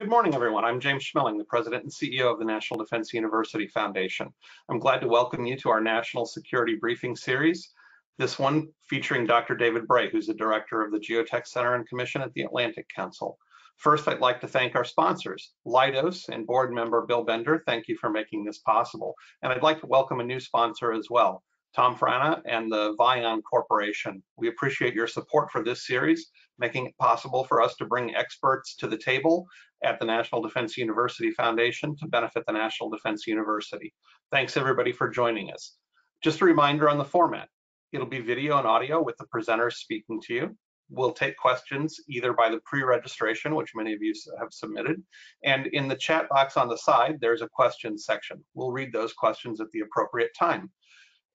Good morning, everyone. I'm James Schmeling, the President and CEO of the National Defense University Foundation. I'm glad to welcome you to our National Security Briefing Series, this one featuring Dr. David Bray, who's the Director of the GeoTech Center and Commission at the Atlantic Council. First, I'd like to thank our sponsors, Leidos and board member Bill Bender. Thank you for making this possible. And I'd like to welcome a new sponsor as well, Tom Frana and the Vion Corporation. We appreciate your support for this series, making it possible for us to bring experts to the table at the National Defense University Foundation to benefit the National Defense University. Thanks everybody for joining us. Just a reminder on the format. It'll be video and audio with the presenters speaking to you. We'll take questions either by the pre-registration, which many of you have submitted, and in the chat box on the side, there's a questions section. We'll read those questions at the appropriate time.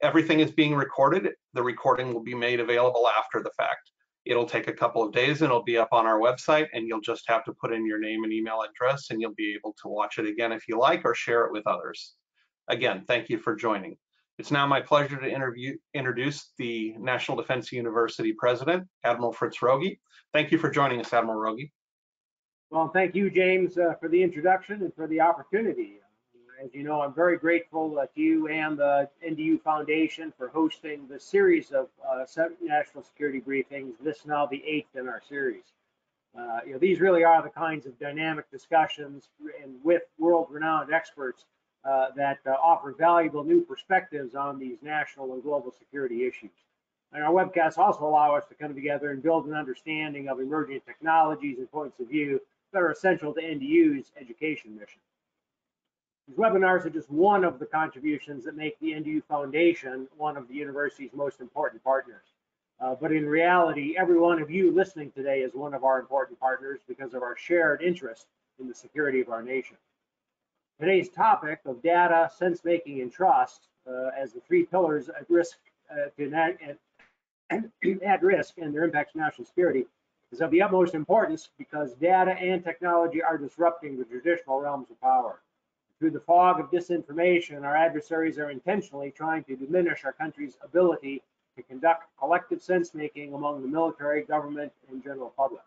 Everything is being recorded. The recording will be made available after the fact. It'll take a couple of days and it'll be up on our website, and you'll just have to put in your name and email address and you'll be able to watch it again if you like or share it with others. Again, thank you for joining. It's now my pleasure to introduce the National Defense University President, Admiral Fritz Rogie. Thank you for joining us, Admiral Rogie. Well, thank you, James, for the introduction and for the opportunity. As you know, I'm very grateful to you and the NDU Foundation for hosting this series of national security briefings. This is now the 8th in our series. These really are the kinds of dynamic discussions and with world-renowned experts that offer valuable new perspectives on these national and global security issues. And our webcasts also allow us to come together and build an understanding of emerging technologies and points of view that are essential to NDU's education mission. These webinars are just one of the contributions that make the NDU Foundation one of the university's most important partners. But in reality, every one of you listening today is one of our important partners because of our shared interest in the security of our nation. Today's topic of data, sense-making, and trust as the three pillars at risk and their impact to national security is of the utmost importance because data and technology are disrupting the traditional realms of power. Through the fog of disinformation, our adversaries are intentionally trying to diminish our country's ability to conduct collective sense-making among the military, government, and general public.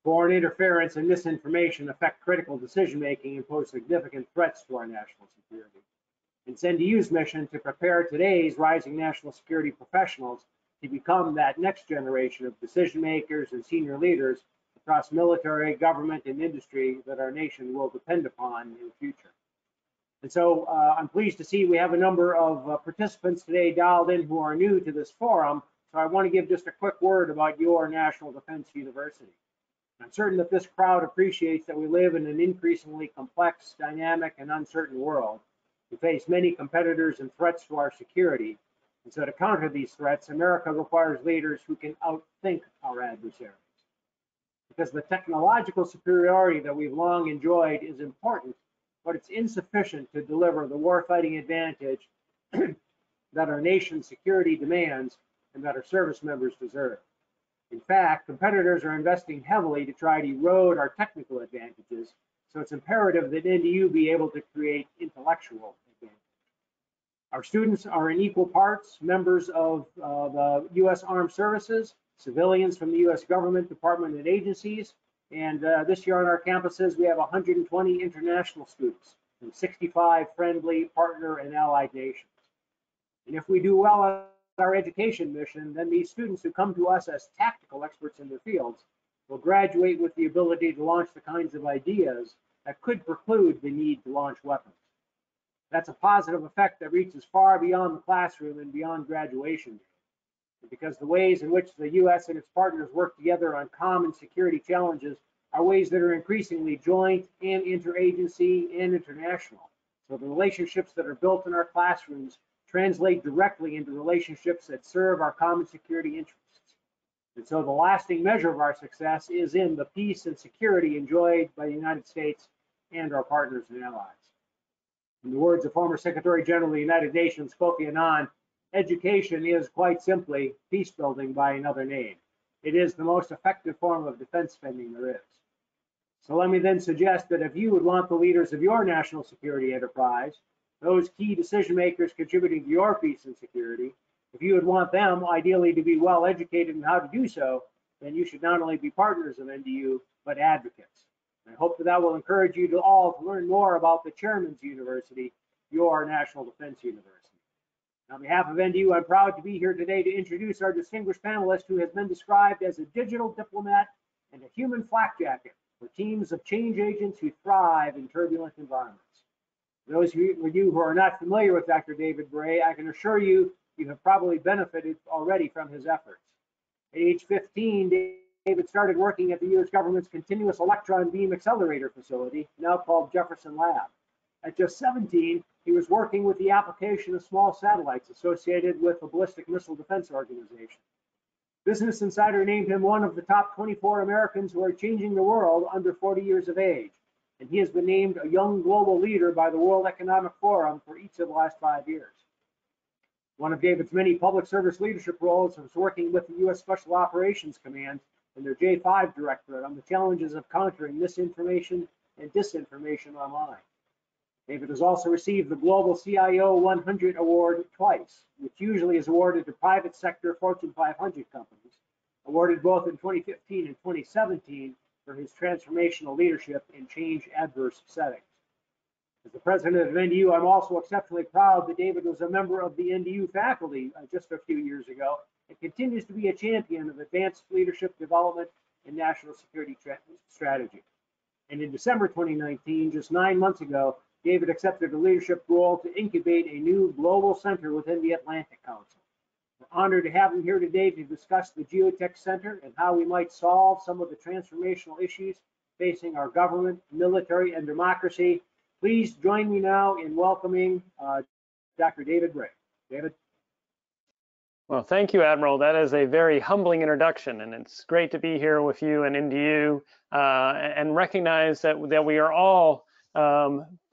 Foreign interference and misinformation affect critical decision-making and pose significant threats to our national security. It's NDU's mission to prepare today's rising national security professionals to become that next generation of decision-makers and senior leaders across military, government, and industry that our nation will depend upon in the future. And so I'm pleased to see we have a number of participants today dialed in who are new to this forum. So I want to give just a quick word about your National Defense University. I'm certain that this crowd appreciates that we live in an increasingly complex, dynamic, and uncertain world. We face many competitors and threats to our security. And so to counter these threats, America requires leaders who can outthink our adversaries. Because the technological superiority that we've long enjoyed is important, but it's insufficient to deliver the warfighting advantage that our nation's security demands and that our service members deserve. In fact, competitors are investing heavily to try to erode our technical advantages, so it's imperative that NDU be able to create intellectual advantage. Our students are in equal parts members of the U.S. Armed Services, civilians from the U.S. government, department, and agencies. And this year on our campuses, we have 120 international students from 65 friendly, partner, and allied nations. And if we do well at our education mission, then these students who come to us as tactical experts in their fields will graduate with the ability to launch the kinds of ideas that could preclude the need to launch weapons. That's a positive effect that reaches far beyond the classroom and beyond graduation. Because the ways in which the U.S. and its partners work together on common security challenges are ways that are increasingly joint and interagency and international. So the relationships that are built in our classrooms translate directly into relationships that serve our common security interests. And so the lasting measure of our success is in the peace and security enjoyed by the United States and our partners and allies. In the words of former Secretary General of the United Nations, Kofi Annan, education is quite simply peace building by another name. It is the most effective form of defense spending there is. So let me then suggest that if you would want the leaders of your national security enterprise, those key decision makers contributing to your peace and security, if you would want them ideally to be well educated in how to do so, then you should not only be partners of NDU, but advocates. I hope that will encourage you to all to learn more about the Chairman's University, your National Defense University. On behalf of NDU, I'm proud to be here today to introduce our distinguished panelist who has been described as a digital diplomat and a human flak jacket for teams of change agents who thrive in turbulent environments. For those of you who are not familiar with Dr. David Bray, I can assure you, you have probably benefited already from his efforts. At age 15, David started working at the U.S. government's Continuous Electron Beam Accelerator facility, now called Jefferson Lab. At just 17, he was working with the application of small satellites associated with the Ballistic Missile Defense Organization. Business Insider named him one of the top 24 Americans who are changing the world under 40 years of age, and he has been named a young global leader by the World Economic Forum for each of the last 5 years. One of David's many public service leadership roles was working with the U.S. Special Operations Command and their J5 Directorate on the challenges of countering misinformation and disinformation online. David has also received the Global CIO 100 Award twice, which usually is awarded to private sector Fortune 500 companies, awarded both in 2015 and 2017 for his transformational leadership in change adverse settings. As the president of NDU, I'm also exceptionally proud that David was a member of the NDU faculty just a few years ago and continues to be a champion of advanced leadership development and national security strategy. And in December 2019, just 9 months ago, David accepted a leadership role to incubate a new global center within the Atlantic Council. We're honored to have him here today to discuss the GeoTech Center and how we might solve some of the transformational issues facing our government, military, and democracy. Please join me now in welcoming Dr. David Bray. David. Well, thank you, Admiral. That is a very humbling introduction, and it's great to be here with you and NDU and recognize that we are all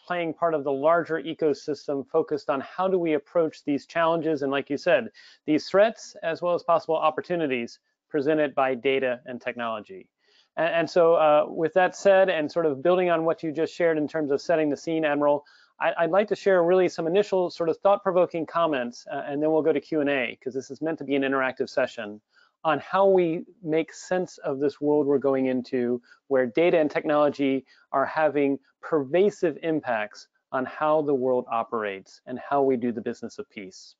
playing part of the larger ecosystem focused on how do we approach these challenges and, like you said, these threats as well as possible opportunities presented by data and technology. And so with that said, and sort of building on what you just shared in terms of setting the scene, Admiral, I'd like to share really some initial sort of thought-provoking comments, and then we'll go to Q&A, because this is meant to be an interactive session on how we make sense of this world we're going into, where data and technology are having pervasive impacts on how the world operates and how we do the business of peace.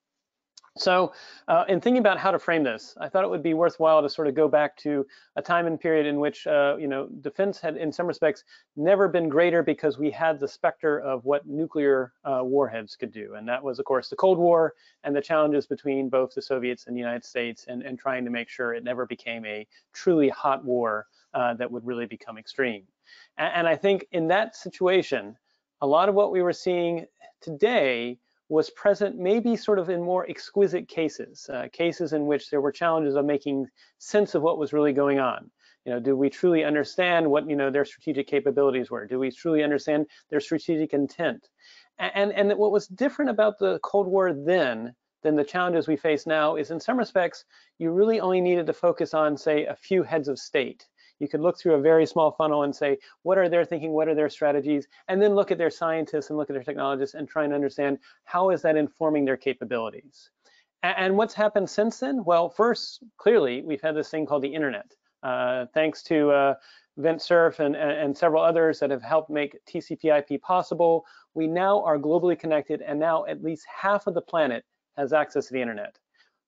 So in thinking about how to frame this, I thought it would be worthwhile to sort of go back to a time and period in which defense had, in some respects, never been greater because we had the specter of what nuclear warheads could do. And that was, of course, the Cold War and the challenges between both the Soviets and the United States and trying to make sure it never became a truly hot war that would really become extreme. And I think in that situation, a lot of what we were seeing today was present maybe sort of in more exquisite cases, cases in which there were challenges of making sense of what was really going on. Do we truly understand what their strategic capabilities were? Do we truly understand their strategic intent? And what was different about the Cold War then than the challenges we face now is, in some respects, you really only needed to focus on, say, a few heads of state. You could look through a very small funnel and say, what are their thinking, what are their strategies, and then look at their scientists and look at their technologists and try and understand how is that informing their capabilities. And what's happened since then? Well, first, clearly, we've had this thing called the internet. Thanks to Vint Cerf and several others that have helped make TCP/IP possible, we now are globally connected, and now at least half of the planet has access to the internet.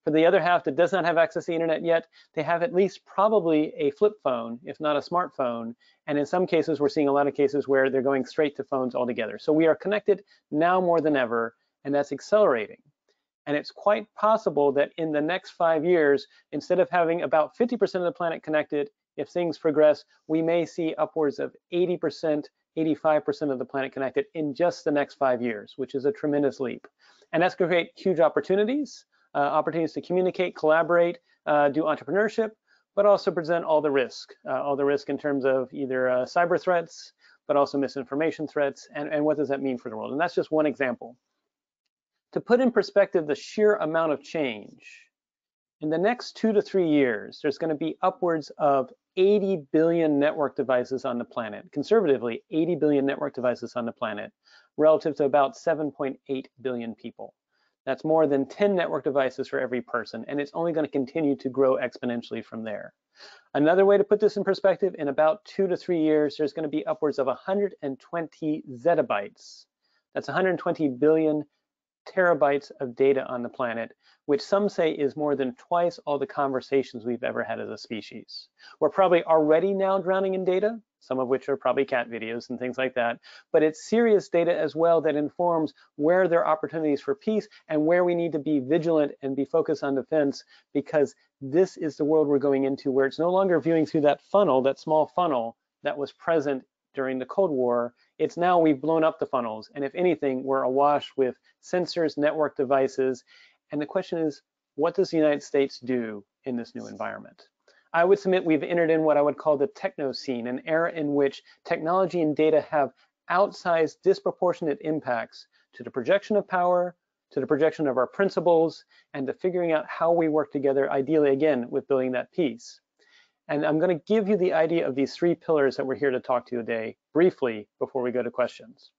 For the other half that does not have access to the internet yet, they have at least probably a flip phone, if not a smartphone. And in some cases, we're seeing a lot of cases where they're going straight to phones altogether. So we are connected now more than ever, and that's accelerating. And it's quite possible that in the next 5 years, instead of having about 50% of the planet connected, if things progress, we may see upwards of 80%, 85% of the planet connected in just the next 5 years, which is a tremendous leap. And that's going to create huge opportunities. Opportunities to communicate, collaborate, do entrepreneurship, but also present all the risk in terms of either cyber threats, but also misinformation threats, and what does that mean for the world? And that's just one example. To put in perspective the sheer amount of change, in the next 2 to 3 years, there's going to be upwards of 80 billion network devices on the planet, conservatively 80 billion network devices on the planet, relative to about 7.8 billion people. That's more than 10 network devices for every person, and it's only going to continue to grow exponentially from there. Another way to put this in perspective, in about 2 to 3 years, there's going to be upwards of 120 zettabytes. That's 120 billion terabytes of data on the planet, which some say is more than twice all the conversations we've ever had as a species. We're probably already now drowning in data, some of which are probably cat videos and things like that, but it's serious data as well that informs where there are opportunities for peace and where we need to be vigilant and be focused on defense, because this is the world we're going into, where it's no longer viewing through that funnel, that small funnel that was present during the Cold War. It's now we've blown up the funnels, and if anything, we're awash with sensors, network devices, and the question is, what does the United States do in this new environment? I would submit we've entered in what I would call the techno scene, an era in which technology and data have outsized, disproportionate impacts to the projection of power, to the projection of our principles, and to figuring out how we work together, ideally, again, with building that peace. And I'm going to give you the idea of these 3 pillars that we're here to talk to you today, briefly, before we go to questions.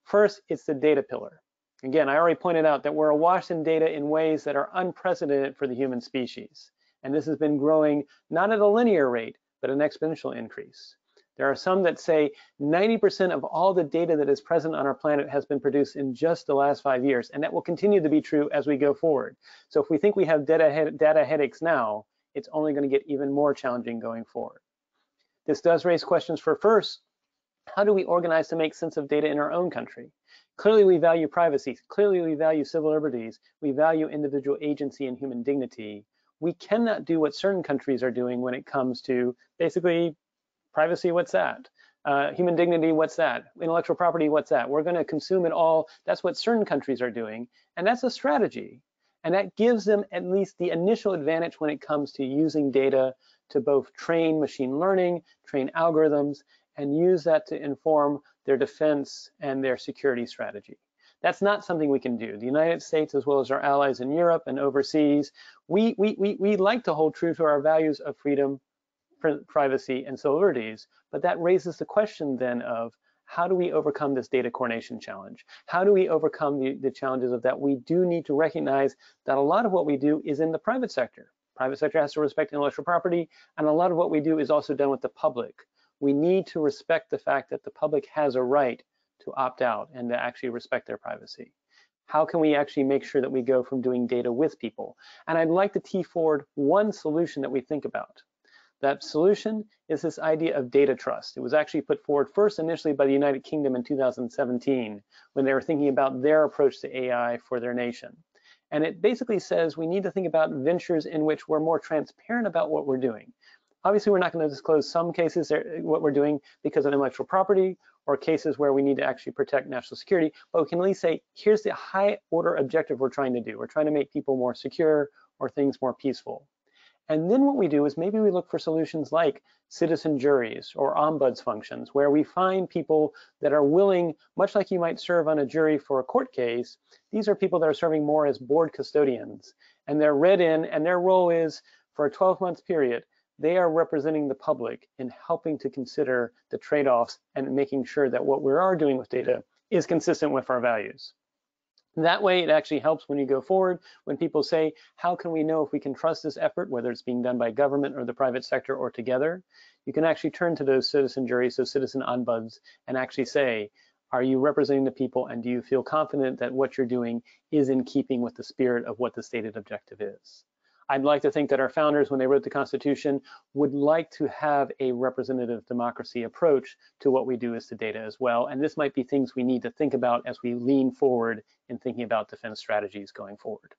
First, it's the data pillar. Again, I already pointed out that we're awash in data in ways that are unprecedented for the human species. And this has been growing not at a linear rate, but an exponential increase. There are some that say 90% of all the data that is present on our planet has been produced in just the last 5 years, and that will continue to be true as we go forward. So if we think we have data headaches now, it's only going to get even more challenging going forward. This does raise questions for, first, how do we organize to make sense of data in our own country? Clearly, we value privacy. Clearly, we value civil liberties. We value individual agency and human dignity. We cannot do what certain countries are doing when it comes to basically privacy, what's that? Human dignity, what's that? Intellectual property, what's that? We're going to consume it all. That's what certain countries are doing, and that's a strategy. And that gives them at least the initial advantage when it comes to using data to both train machine learning, train algorithms, and use that to inform their defense and their security strategy. That's not something we can do. The United States, as well as our allies in Europe and overseas, we like to hold true to our values of freedom, privacy, and civil liberties, but that raises the question then of, how do we overcome this data coordination challenge? How do we overcome the challenges of that? We do need to recognize that a lot of what we do is in the private sector. Private sector has to respect intellectual property, and a lot of what we do is also done with the public. We need to respect the fact that the public has a right to opt out and to actually respect their privacy. How can we actually make sure that we go from doing data with people? And I'd like to tee forward one solution that we think about. That solution is this idea of data trust. It was actually put forward first initially by the United Kingdom in 2017 when they were thinking about their approach to AI for their nation. And it basically says we need to think about ventures in which we're more transparent about what we're doing. Obviously, we're not going to disclose some cases what we're doing because of intellectual property or cases where we need to actually protect national security, but we can at least say, here's the high order objective we're trying to do. We're trying to make people more secure or things more peaceful. And then what we do is maybe we look for solutions like citizen juries or ombuds functions, where we find people that are willing, much like you might serve on a jury for a court case, these are people that are serving more as board custodians, and they're read in, and their role is, for a 12-month period, they are representing the public in helping to consider the trade-offs and making sure that what we are doing with data is consistent with our values. That way, it actually helps when you go forward, when people say, how can we know if we can trust this effort, whether it's being done by government or the private sector or together? You can actually turn to those citizen juries, those citizen ombuds, and actually say, are you representing the people, and do you feel confident that what you're doing is in keeping with the spirit of what the stated objective is? I'd like to think that our founders, when they wrote the Constitution, would like to have a representative democracy approach to what we do as to data as well. And this might be things we need to think about as we lean forward in thinking about defense strategies going forward.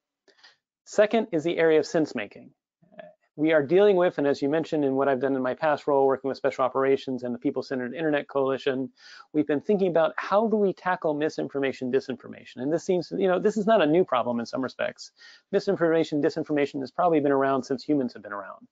Second is the area of sense making. We are dealing with, and as you mentioned in what I've done in my past role, working with special operations and the People-Centered Internet Coalition, we've been thinking about how do we tackle misinformation, disinformation. And this seems, this is not a new problem in some respects. Misinformation, disinformation has probably been around since humans have been around.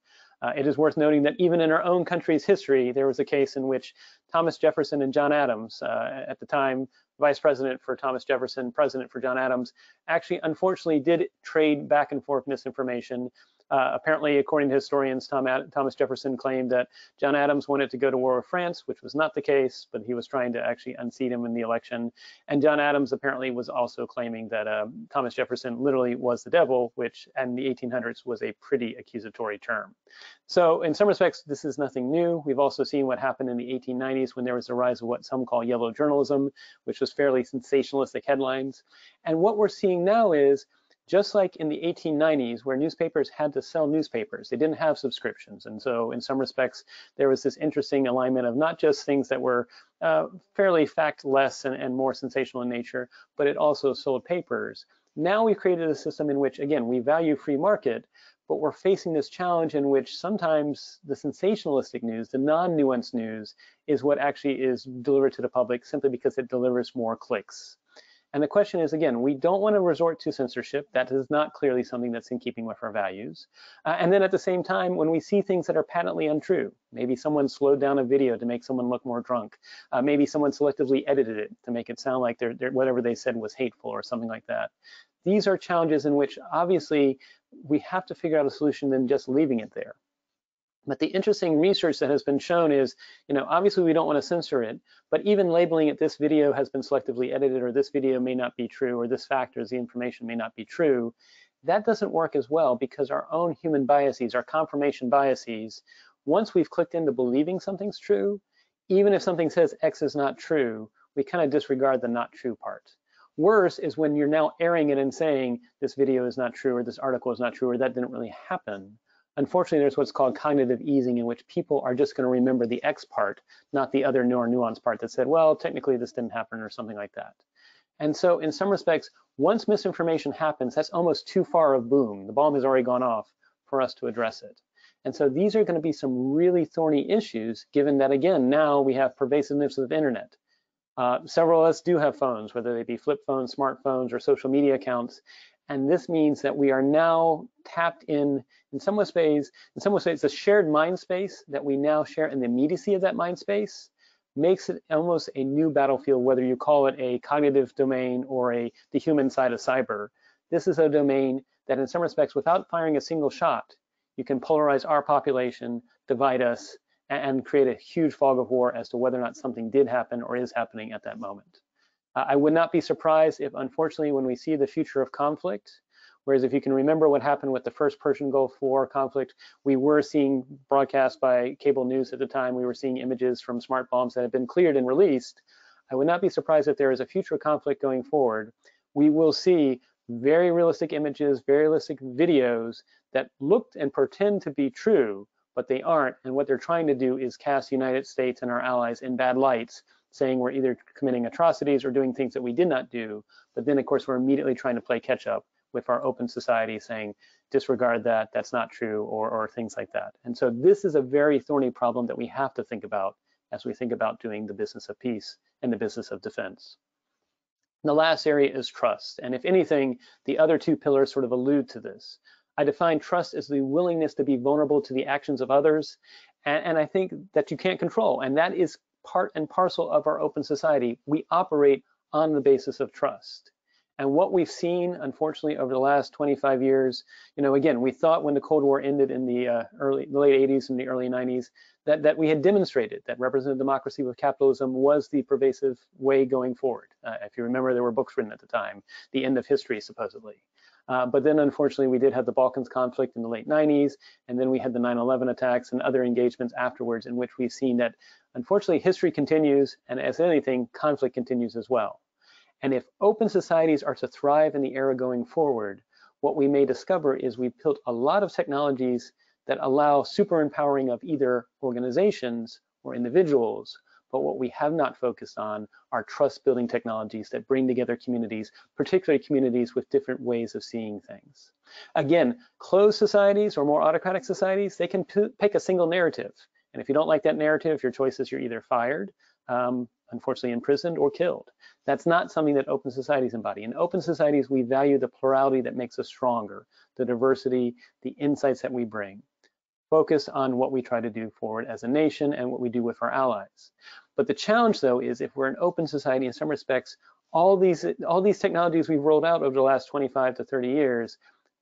It is worth noting that even in our own country's history, there was a case in which Thomas Jefferson and John Adams, at the time, Vice President for Thomas Jefferson, President for John Adams, actually unfortunately did trade back and forth misinformation. Apparently, according to historians, Thomas Jefferson claimed that John Adams wanted to go to war with France, which was not the case, but he was trying to actually unseat him in the election. And John Adams apparently was also claiming that Thomas Jefferson literally was the devil, which in the 1800s was a pretty accusatory term. So in some respects, this is nothing new. We've also seen what happened in the 1890s when there was a rise of what some call yellow journalism, which was fairly sensationalistic headlines. And what we're seeing now is, just like in the 1890s, where newspapers had to sell newspapers, they didn't have subscriptions. And so in some respects, there was this interesting alignment of not just things that were fairly fact-less and more sensational in nature, but it also sold papers. Now we've created a system in which, again, we value free market, but we're facing this challenge in which sometimes the sensationalistic news, the non-nuanced news, is what actually is delivered to the public simply because it delivers more clicks. And the question is, again, we don't want to resort to censorship. That is not clearly something that's in keeping with our values. And then at the same time, when we see things that are patently untrue, maybe someone slowed down a video to make someone look more drunk, maybe someone selectively edited it to make it sound like whatever they said was hateful or something like that. These are challenges in which obviously we have to figure out a solution than just leaving it there. But the interesting research that has been shown is, obviously we don't want to censor it, but even labeling it, this video has been selectively edited, or this video may not be true, or this fact or the information may not be true, that doesn't work as well, because our own human biases, our confirmation biases, once we've clicked into believing something's true, even if something says X is not true, we kind of disregard the not true part. Worse is when you're now airing it and saying this video is not true, or this article is not true, or that didn't really happen. Unfortunately, there's what's called cognitive easing, in which people are just going to remember the X part, not the other more nuanced part that said, well, technically this didn't happen, or something like that. And so in some respects, once misinformation happens, that's almost too far of boom. The bomb has already gone off for us to address it. And so these are going to be some really thorny issues, given that, again, now we have pervasiveness of the internet. Several of us do have phones, whether they be flip phones, smartphones, or social media accounts. And this means that we are now tapped in some ways, it's a shared mind space that we now share, and the immediacy of that mind space makes it almost a new battlefield, whether you call it a cognitive domain or the human side of cyber. This is a domain that in some respects, without firing a single shot, you can polarize our population, divide us, and create a huge fog of war as to whether or not something did happen or is happening at that moment. I would not be surprised if, unfortunately, when we see the future of conflict, whereas if you can remember what happened with the first Persian Gulf War conflict, we were seeing broadcast by cable news at the time, we were seeing images from smart bombs that had been cleared and released. I would not be surprised if there is a future conflict going forward. We will see very realistic images, very realistic videos that looked and pretend to be true, but they aren't. And what they're trying to do is cast the United States and our allies in bad lights, saying we're either committing atrocities or doing things that we did not do. But then, of course, we're immediately trying to play catch up with our open society, saying disregard that, that's not true, or things like that. And so this is a very thorny problem that we have to think about as we think about doing the business of peace and the business of defense. And the last area is trust. And if anything, the other two pillars sort of allude to this. I define trust as the willingness to be vulnerable to the actions of others. And I think that you can't control. And that is part and parcel of our open society. We operate on the basis of trust. And what we've seen, unfortunately, over the last 25 years, again, we thought when the Cold War ended in the late 80s and the early 90s, that we had demonstrated that representative democracy with capitalism was the pervasive way going forward. If you remember, there were books written at the time, The End of History, supposedly. But then, unfortunately, we did have the Balkans conflict in the late 90s, and then we had the 9/11 attacks and other engagements afterwards, in which we've seen that, unfortunately, history continues, and as anything, conflict continues as well. And if open societies are to thrive in the era going forward, what we may discover is we've built a lot of technologies that allow super empowering of either organizations or individuals, but what we have not focused on are trust building technologies that bring together communities, particularly communities with different ways of seeing things. Again, closed societies or more autocratic societies, they can pick a single narrative. And if you don't like that narrative, your choice is you're either fired, unfortunately imprisoned, or killed. That's not something that open societies embody. In open societies, we value the plurality that makes us stronger, the diversity, the insights that we bring. Focus on what we try to do forward as a nation and what we do with our allies. But the challenge, though, is if we're an open society, in some respects, all these technologies we've rolled out over the last 25 to 30 years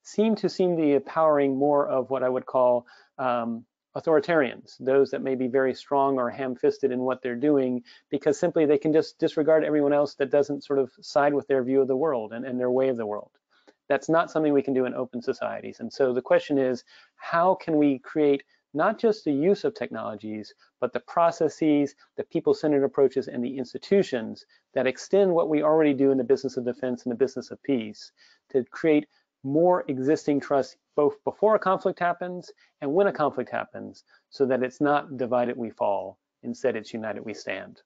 seem to be empowering more of what I would call authoritarians, those that may be very strong or ham-fisted in what they're doing, because simply they can just disregard everyone else that doesn't sort of side with their view of the world and their way of the world. That's not something we can do in open societies. And so the question is, how can we create not just the use of technologies, but the processes, the people-centered approaches, and the institutions that extend what we already do in the business of defense and the business of peace to create more existing trust both before a conflict happens and when a conflict happens, so that it's not divided we fall, instead it's united we stand.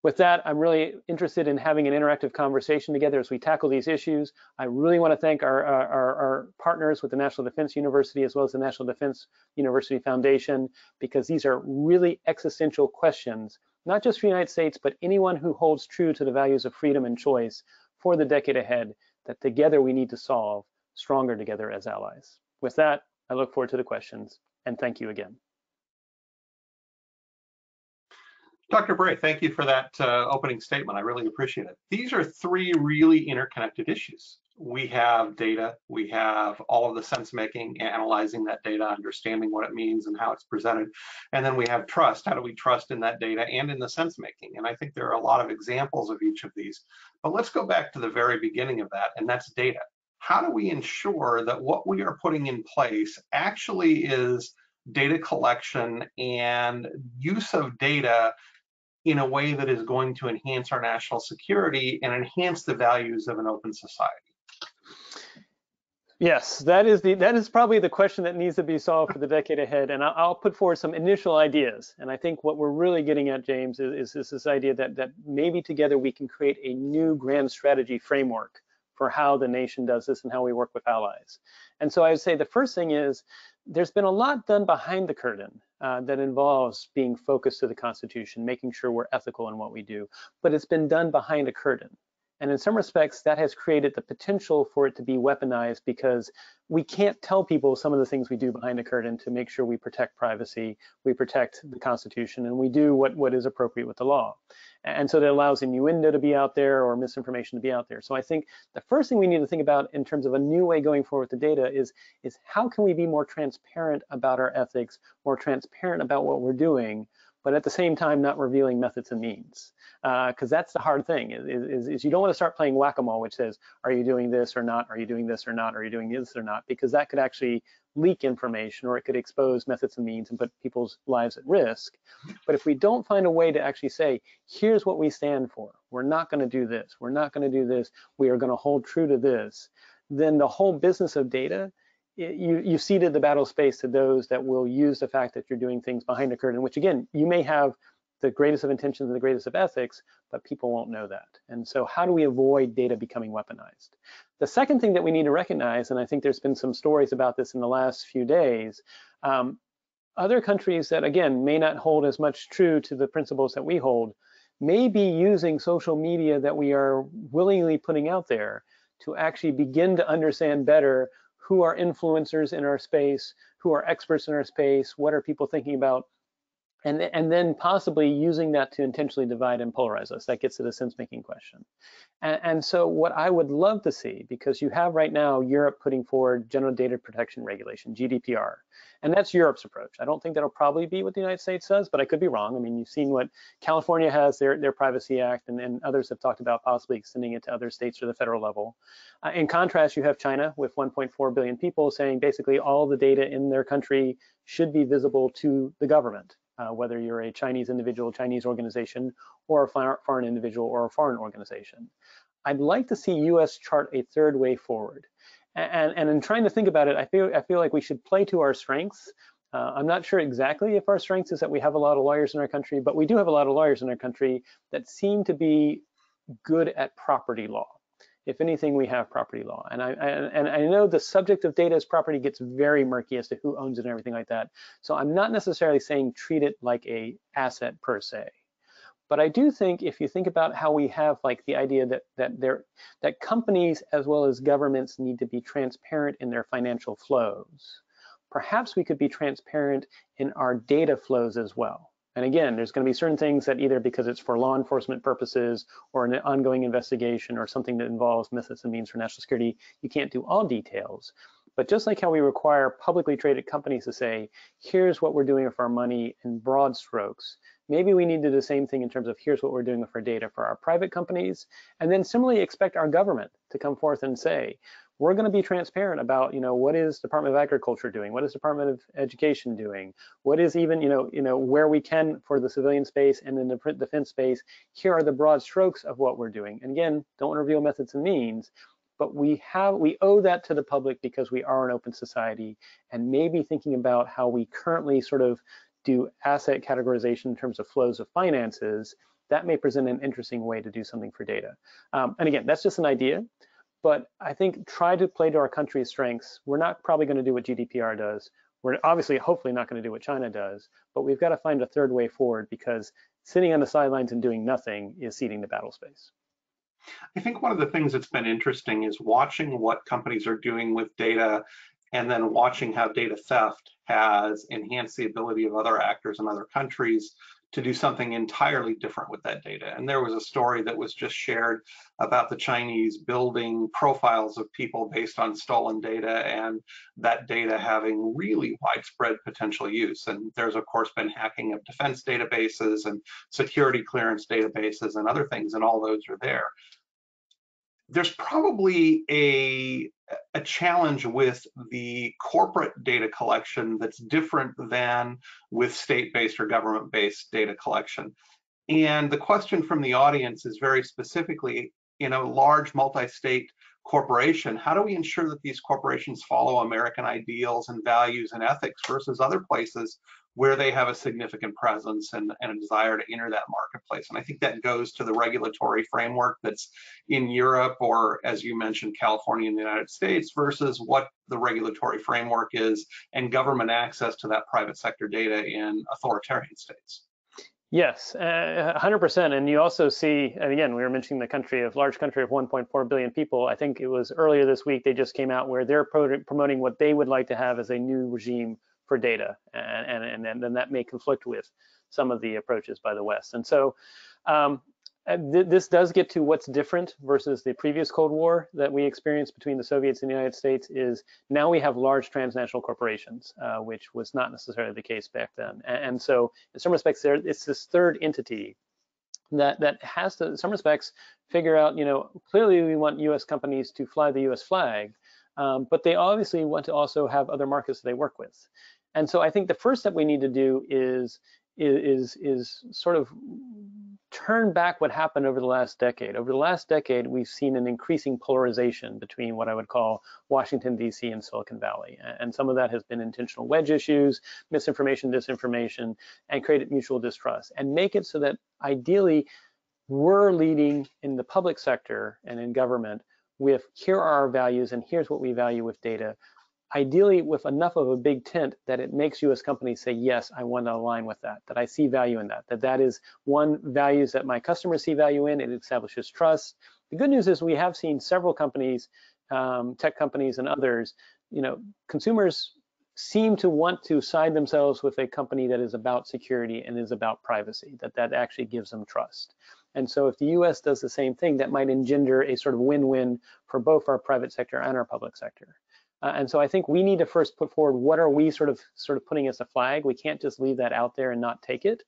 With that, I'm really interested in having an interactive conversation together as we tackle these issues. I really want to thank our partners with the National Defense University as well as the National Defense University Foundation, because these are really existential questions, not just for the United States, but anyone who holds true to the values of freedom and choice for the decade ahead, that together we need to solve, stronger together as allies. With that, I look forward to the questions, and thank you again. Dr. Bray, thank you for that opening statement. I really appreciate it. These are three really interconnected issues. We have data, we have all of the sense making, analyzing that data, understanding what it means and how it's presented. And then we have trust. How do we trust in that data and in the sense making? And I think there are a lot of examples of each of these. But let's go back to the very beginning of that, and that's data. How do we ensure that what we are putting in place actually is data collection and use of data in a way that is going to enhance our national security and enhance the values of an open society? Yes, that is probably the question that needs to be solved for the decade ahead. And I'll put forward some initial ideas. And I think what we're really getting at, James, is this idea that maybe together we can create a new grand strategy framework for how the nation does this and how we work with allies. And so I would say the first thing is there's been a lot done behind the curtain that involves being focused to the Constitution, making sure we're ethical in what we do, but it's been done behind a curtain. And in some respects, that has created the potential for it to be weaponized, because we can't tell people some of the things we do behind the curtain to make sure we protect privacy, we protect the Constitution, and we do what is appropriate with the law. And so that allows innuendo to be out there or misinformation to be out there. So I think the first thing we need to think about in terms of a new way going forward with the data is how can we be more transparent about our ethics, more transparent about what we're doing, but at the same time not revealing methods and means, because that's the hard thing. Is you don't want to start playing whack-a-mole, which says, are you doing this or not? Are you doing this or not? Are you doing this or not? Because that could actually leak information, or it could expose methods and means and put people's lives at risk. But if we don't find a way to actually say, here's what we stand for, we're not going to do this, we're not going to do this, we are going to hold true to this, then the whole business of data, you ceded the battle space to those that will use the fact that you're doing things behind the curtain, which again, you may have the greatest of intentions and the greatest of ethics, but people won't know that. And so how do we avoid data becoming weaponized? The second thing that we need to recognize, and I think there's been some stories about this in the last few days, other countries that, again, may not hold as much true to the principles that we hold, may be using social media that we are willingly putting out there to actually begin to understand better who are influencers in our space, who are experts in our space, what are people thinking about, and then possibly using that to intentionally divide and polarize us. That gets to the sense-making question. And so what I would love to see, because you have right now Europe putting forward General Data Protection Regulation, GDPR, and that's Europe's approach. I don't think that'll probably be what the United States does, but I could be wrong. I mean, you've seen what California has, their Privacy Act, and others have talked about possibly extending it to other states or the federal level. In contrast, you have China with 1.4 billion people saying basically all the data in their country should be visible to the government. Whether you're a Chinese individual, Chinese organization, or a foreign individual or a foreign organization. I'd like to see US chart a third way forward. And in trying to think about it, I feel like we should play to our strengths. I'm not sure exactly if our strength is that we have a lot of lawyers in our country, but we do have a lot of lawyers in our country that seem to be good at property law. If anything, we have property law. And I know the subject of data as property gets very murky as to who owns it and everything like that. So I'm not necessarily saying treat it like a asset per se. But I do think if you think about how we have like the idea that companies as well as governments need to be transparent in their financial flows, perhaps we could be transparent in our data flows as well. And again, there's going to be certain things that either because it's for law enforcement purposes or an ongoing investigation or something that involves methods and means for national security, you can't do all details. But just like how we require publicly traded companies to say, here's what we're doing with our money in broad strokes, maybe we need to do the same thing in terms of here's what we're doing with our data for our private companies, and then similarly expect our government to come forth and say, we're going to be transparent about, what is Department of Agriculture doing? What is Department of Education doing? What is even, where we can for the civilian space and in the defense space, here are the broad strokes of what we're doing. And again, don't want to reveal methods and means, but we owe that to the public because we are an open society, and maybe thinking about how we currently sort of do asset categorization in terms of flows of finances, that may present an interesting way to do something for data. And again, that's just an idea. But I think try to play to our country's strengths. We're not probably going to do what GDPR does. We're obviously, hopefully not going to do what China does, but we've got to find a third way forward because sitting on the sidelines and doing nothing is ceding the battle space. I think one of the things that's been interesting is watching what companies are doing with data and then watching how data theft has enhanced the ability of other actors in other countries to do something entirely different with that data. And there was a story that was just shared about the Chinese building profiles of people based on stolen data, and that data having really widespread potential use. And there's of course been hacking of defense databases and security clearance databases and other things, and all those are there. There's probably a challenge with the corporate data collection that's different than with state-based or government-based data collection. And the question from the audience is very specifically, in a large multi-state corporation, how do we ensure that these corporations follow American ideals and values and ethics versus other places where they have a significant presence and a desire to enter that marketplace? And I think that goes to the regulatory framework that's in Europe, or as you mentioned, California in the United States, versus what the regulatory framework is and government access to that private sector data in authoritarian states. Yes, 100%. And you also see, and again, we were mentioning the large country of 1.4 billion people. I think it was earlier this week, they just came out where they're promoting what they would like to have as a new regime for data. And then that may conflict with some of the approaches by the West. And so this does get to what's different versus the previous Cold War that we experienced between the Soviets and the United States is now we have large transnational corporations, which was not necessarily the case back then. And so in some respects, it's this third entity that has to, in some respects, figure out, clearly we want US companies to fly the US flag, but they obviously want to also have other markets that they work with. And so I think the first step we need to do is sort of turn back what happened over the last decade. Over the last decade, we've seen an increasing polarization between what I would call Washington, D.C. and Silicon Valley. And some of that has been intentional wedge issues, misinformation, disinformation, and created mutual distrust. And make it so that ideally we're leading in the public sector and in government with here are our values and here's what we value with data. Ideally with enough of a big tent that it makes US companies say, yes, I want to align with that I see value in that is one, values that my customers see value in, it establishes trust. The good news is we have seen several companies, tech companies and others, consumers seem to want to side themselves with a company that is about security and is about privacy, that actually gives them trust. And so if the US does the same thing, that might engender a sort of win-win for both our private sector and our public sector. And so I think we need to first put forward what are we sort of putting as a flag. We can't just leave that out there and not take it,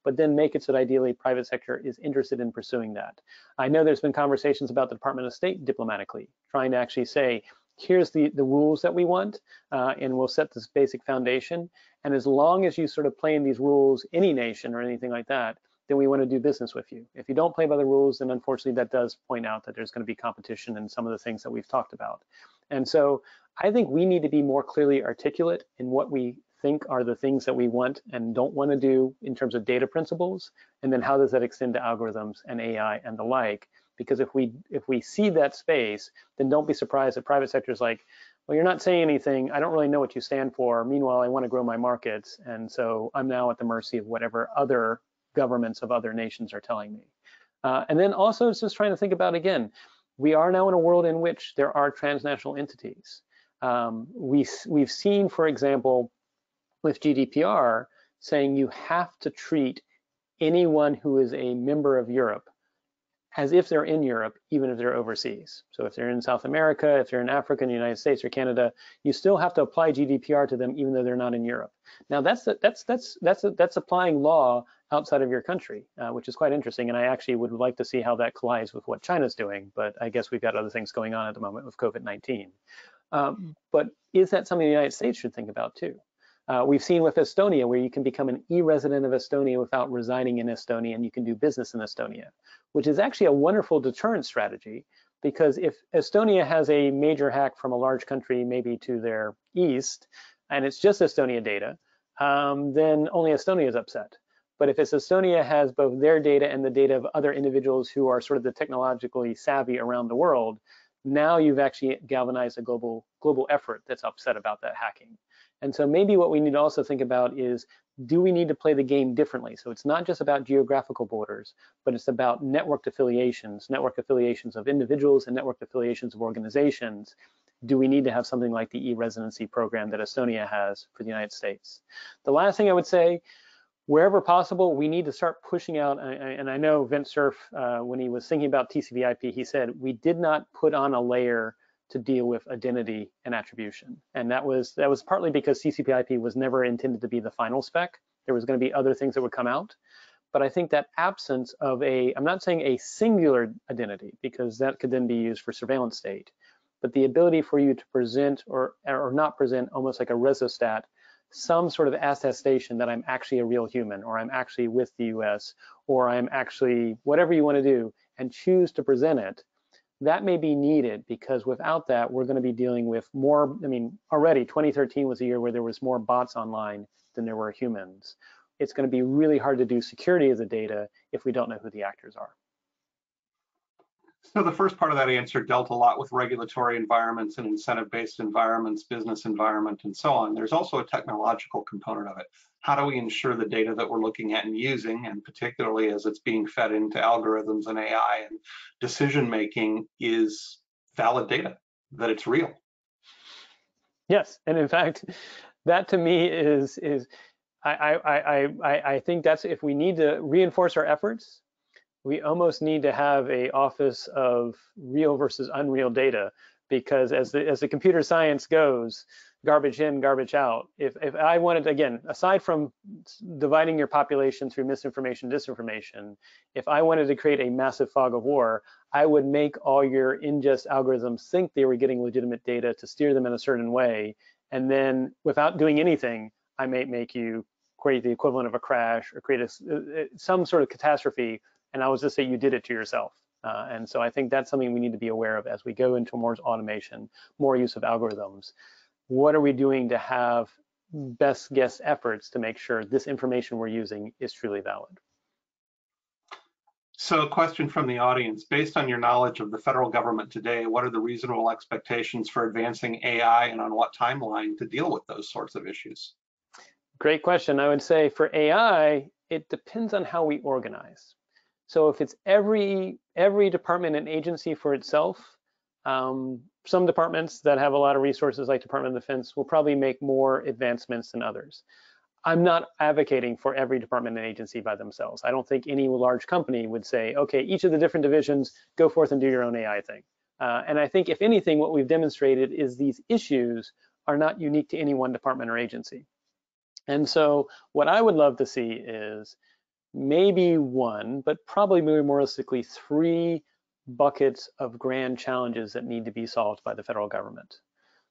but then make it so that ideally private sector is interested in pursuing that. I know there's been conversations about the Department of State diplomatically, trying to actually say, here's the rules that we want, and we'll set this basic foundation. And as long as you sort of play in these rules, any nation or anything like that, then we want to do business with you. If you don't play by the rules, then unfortunately that does point out that there's going to be competition in some of the things that we've talked about. And so I think we need to be more clearly articulate in what we think are the things that we want and don't want to do in terms of data principles, and then how does that extend to algorithms and AI and the like. Because if we see that space, then don't be surprised that private sector is like, well, you're not saying anything, I don't really know what you stand for, meanwhile I want to grow my markets, and so I'm now at the mercy of whatever other governments of other nations are telling me. And then also it's just trying to think about, again, we are now in a world in which there are transnational entities. We've seen, for example, with GDPR, saying you have to treat anyone who is a member of Europe as if they're in Europe, even if they're overseas. So if they're in South America, if they're in Africa, in the United States or Canada, you still have to apply GDPR to them, even though they're not in Europe. Now that's applying law outside of your country, which is quite interesting. And I actually would like to see how that collides with what China's doing. But I guess we've got other things going on at the moment with COVID-19. But is that something the United States should think about too? We've seen with Estonia, where you can become an e-resident of Estonia without residing in Estonia, and you can do business in Estonia, which is actually a wonderful deterrent strategy, because if Estonia has a major hack from a large country, maybe to their east, and it's just Estonia data, then only Estonia is upset. But if it's Estonia has both their data and the data of other individuals who are sort of the technologically savvy around the world, now you've actually galvanized a global effort that's upset about that hacking. And so maybe what we need to also think about is, do we need to play the game differently? So it's not just about geographical borders, but it's about networked affiliations of individuals and networked affiliations of organizations. Do we need to have something like the e-residency program that Estonia has for the United States? The last thing I would say, wherever possible, we need to start pushing out, and I know Vint Cerf, when he was thinking about TCP/IP, he said, we did not put on a layer to deal with identity and attribution. And that was partly because TCP/IP was never intended to be the final spec. There was going to be other things that would come out. But I think that absence of I'm not saying a singular identity, because that could then be used for surveillance state, but the ability for you to present or not present, almost like a resostat, some sort of attestation that I'm actually a real human, or I'm actually with the US, or I'm actually whatever you want to do, and choose to present it. That may be needed, because without that, we're going to be dealing with more. I mean, already 2013 was a year where there was more bots online than there were humans. It's going to be really hard to do security of the data if we don't know who the actors are. So the first part of that answer dealt a lot with regulatory environments and incentive-based environments, business environment, and so on. There's also a technological component of it. How do we ensure the data that we're looking at and using, and particularly as it's being fed into algorithms and AI and decision-making, is valid data, that it's real? Yes, and in fact, that to me is I think that's, if we need to reinforce our efforts, we almost need to have a office of real versus unreal data, because as the computer science goes, garbage in, garbage out. If I wanted, again, aside from dividing your population through misinformation, disinformation, if I wanted to create a massive fog of war, I would make all your ingest algorithms think they were getting legitimate data to steer them in a certain way, and then without doing anything, I may make you create the equivalent of a crash or create some sort of catastrophe, and I was just say you did it to yourself. And so I think that's something we need to be aware of as we go into more automation, more use of algorithms. What are we doing to have best guess efforts to make sure this information we're using is truly valid? So a question from the audience: based on your knowledge of the federal government today, what are the reasonable expectations for advancing AI, and on what timeline to deal with those sorts of issues? Great question. I would say for AI, it depends on how we organize. So if it's every department and agency for itself, some departments that have a lot of resources, like Department of Defense, will probably make more advancements than others. I'm not advocating for every department and agency by themselves. I don't think any large company would say, okay, each of the different divisions, go forth and do your own AI thing. And I think, if anything, what we've demonstrated is these issues are not unique to any one department or agency. And so what I would love to see is maybe one, but probably more realistically 3 buckets of grand challenges that need to be solved by the federal government.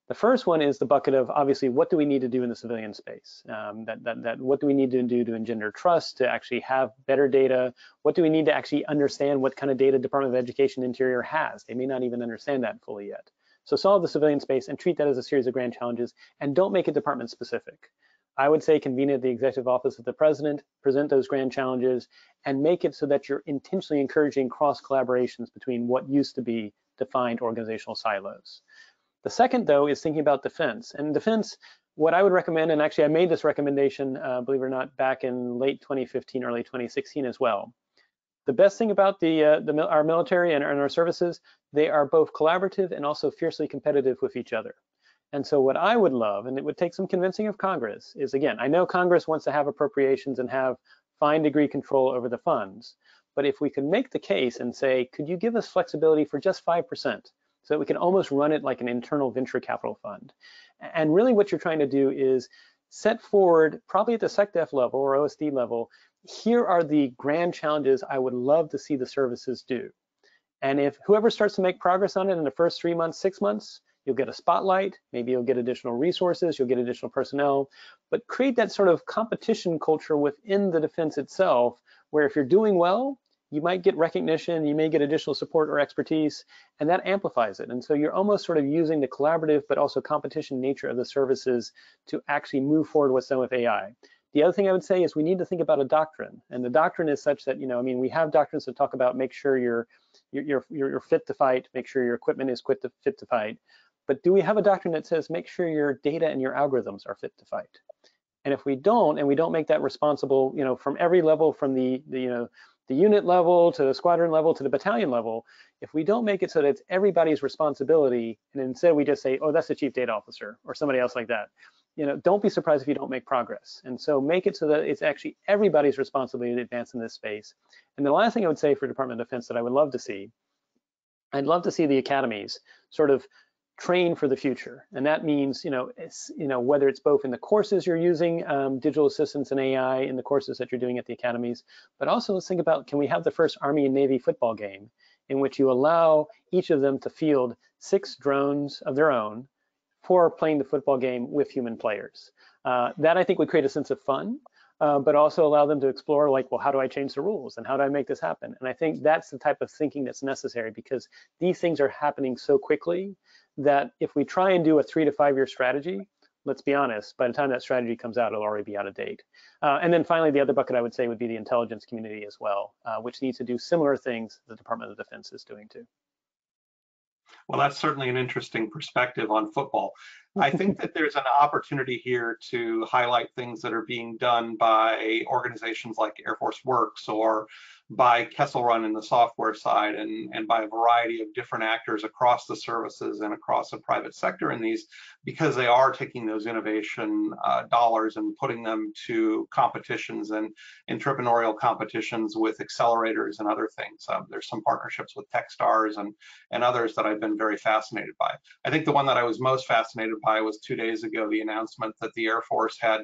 The first one is the bucket of, obviously, what do we need to do in the civilian space? What do we need to do to engender trust, to actually have better data? What do we need to actually understand what kind of data Department of Education Interior has? They may not even understand that fully yet. So solve the civilian space and treat that as a series of grand challenges, and don't make it department specific. I would say convene at the Executive Office of the President, present those grand challenges, and make it so that you're intentionally encouraging cross collaborations between what used to be defined organizational silos. The second, though, is thinking about defense. And defense, what I would recommend, and actually I made this recommendation, believe it or not, back in late 2015, early 2016 as well. The best thing about our military and our services, they are both collaborative and also fiercely competitive with each other. And so what I would love, and it would take some convincing of Congress, is, again, I know Congress wants to have appropriations and have fine degree control over the funds, But if we could make the case and say, could you give us flexibility for just 5%, so that we can almost run it like an internal venture capital fund? And really what you're trying to do is set forward, probably at the SecDef level or OSD level, here are the grand challenges I would love to see the services do. And if whoever starts to make progress on it in the first 3 months, 6 months, you'll get a spotlight, maybe you'll get additional resources, you'll get additional personnel, but create that sort of competition culture within the defense itself, where if you're doing well, you might get recognition, you may get additional support or expertise, and that amplifies it. And so you're almost sort of using the collaborative but also competition nature of the services to actually move forward what's done with AI. The other thing I would say is we need to think about a doctrine, and the doctrine is such that, I mean, we have doctrines that talk about make sure you're fit to fight, make sure your equipment is fit to fight. But do we have a doctrine that says make sure your data and your algorithms are fit to fight? And if we don't, and we don't make that responsible, from every level, from the unit level to the squadron level to the battalion level, if we don't make it so that it's everybody's responsibility, and instead we just say, oh, that's the chief data officer or somebody else like that, don't be surprised if you don't make progress. And so make it so that it's actually everybody's responsibility to advance in this space. And the last thing I would say for Department of Defense that I would love to see, I'd love to see the academies sort of train for the future. And that means, whether it's both in the courses you're using digital assistance and AI in the courses that you're doing at the academies, but also let's think about, can we have the first Army and Navy football game in which you allow each of them to field 6 drones of their own for playing the football game with human players? That I think would create a sense of fun, but also allow them to explore, like, well, how do I change the rules and how do I make this happen? And I think that's the type of thinking that's necessary, because these things are happening so quickly that if we try and do a 3 to 5 year strategy, let's be honest, by the time that strategy comes out, it'll already be out of date. And then finally, the other bucket I would say would be the intelligence community as well, which needs to do similar things the Department of Defense is doing too. Well, that's certainly an interesting perspective on football. I think that there's an opportunity here to highlight things that are being done by organizations like Air Force Works or by Kessel Run in the software side, and by a variety of different actors across the services and across the private sector in these, because they are taking those innovation dollars and putting them to competitions and entrepreneurial competitions with accelerators and other things. There's some partnerships with Techstars and others that I've been very fascinated by. I think the one that I was most fascinated by was 2 days ago, the announcement that the Air Force had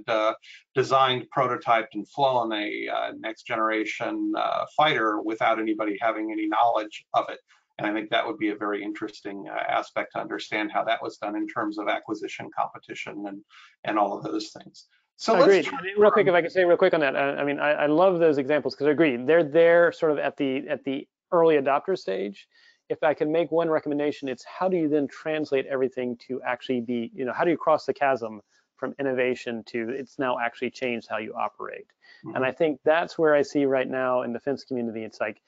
designed, prototyped, and flown a next generation fighter without anybody having any knowledge of it. And I think that would be a very interesting aspect to understand how that was done in terms of acquisition, competition, and all of those things. So agreed. Real quick, if I could say real quick on that, I mean, I love those examples, because I agree, they're there sort of at the early adopter stage. If I can make one recommendation, it's how do you then translate everything to actually be, how do you cross the chasm from innovation to it's now actually changed how you operate? Mm-hmm. And I think that's where I see right now in the defense community, it's like,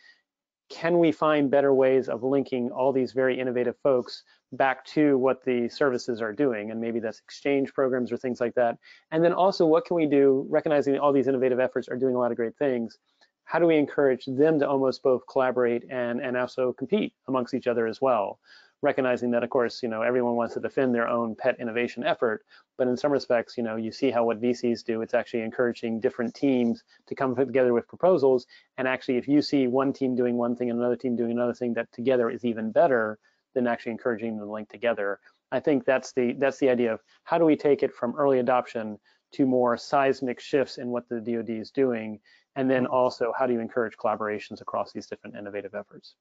can we find better ways of linking all these very innovative folks back to what the services are doing? And maybe that's exchange programs or things like that. And then also, what can we do, recognizing all these innovative efforts are doing a lot of great things? How do we encourage them to almost both collaborate and also compete amongst each other as well? Recognizing that, of course, everyone wants to defend their own pet innovation effort, but in some respects, you see how what VCs do, it's actually encouraging different teams to come together with proposals. And actually, if you see one team doing one thing and another team doing another thing that together is even better than actually encouraging them to link together, I think that's the idea of how do we take it from early adoption to more seismic shifts in what the DoD is doing, and then also how do you encourage collaborations across these different innovative efforts?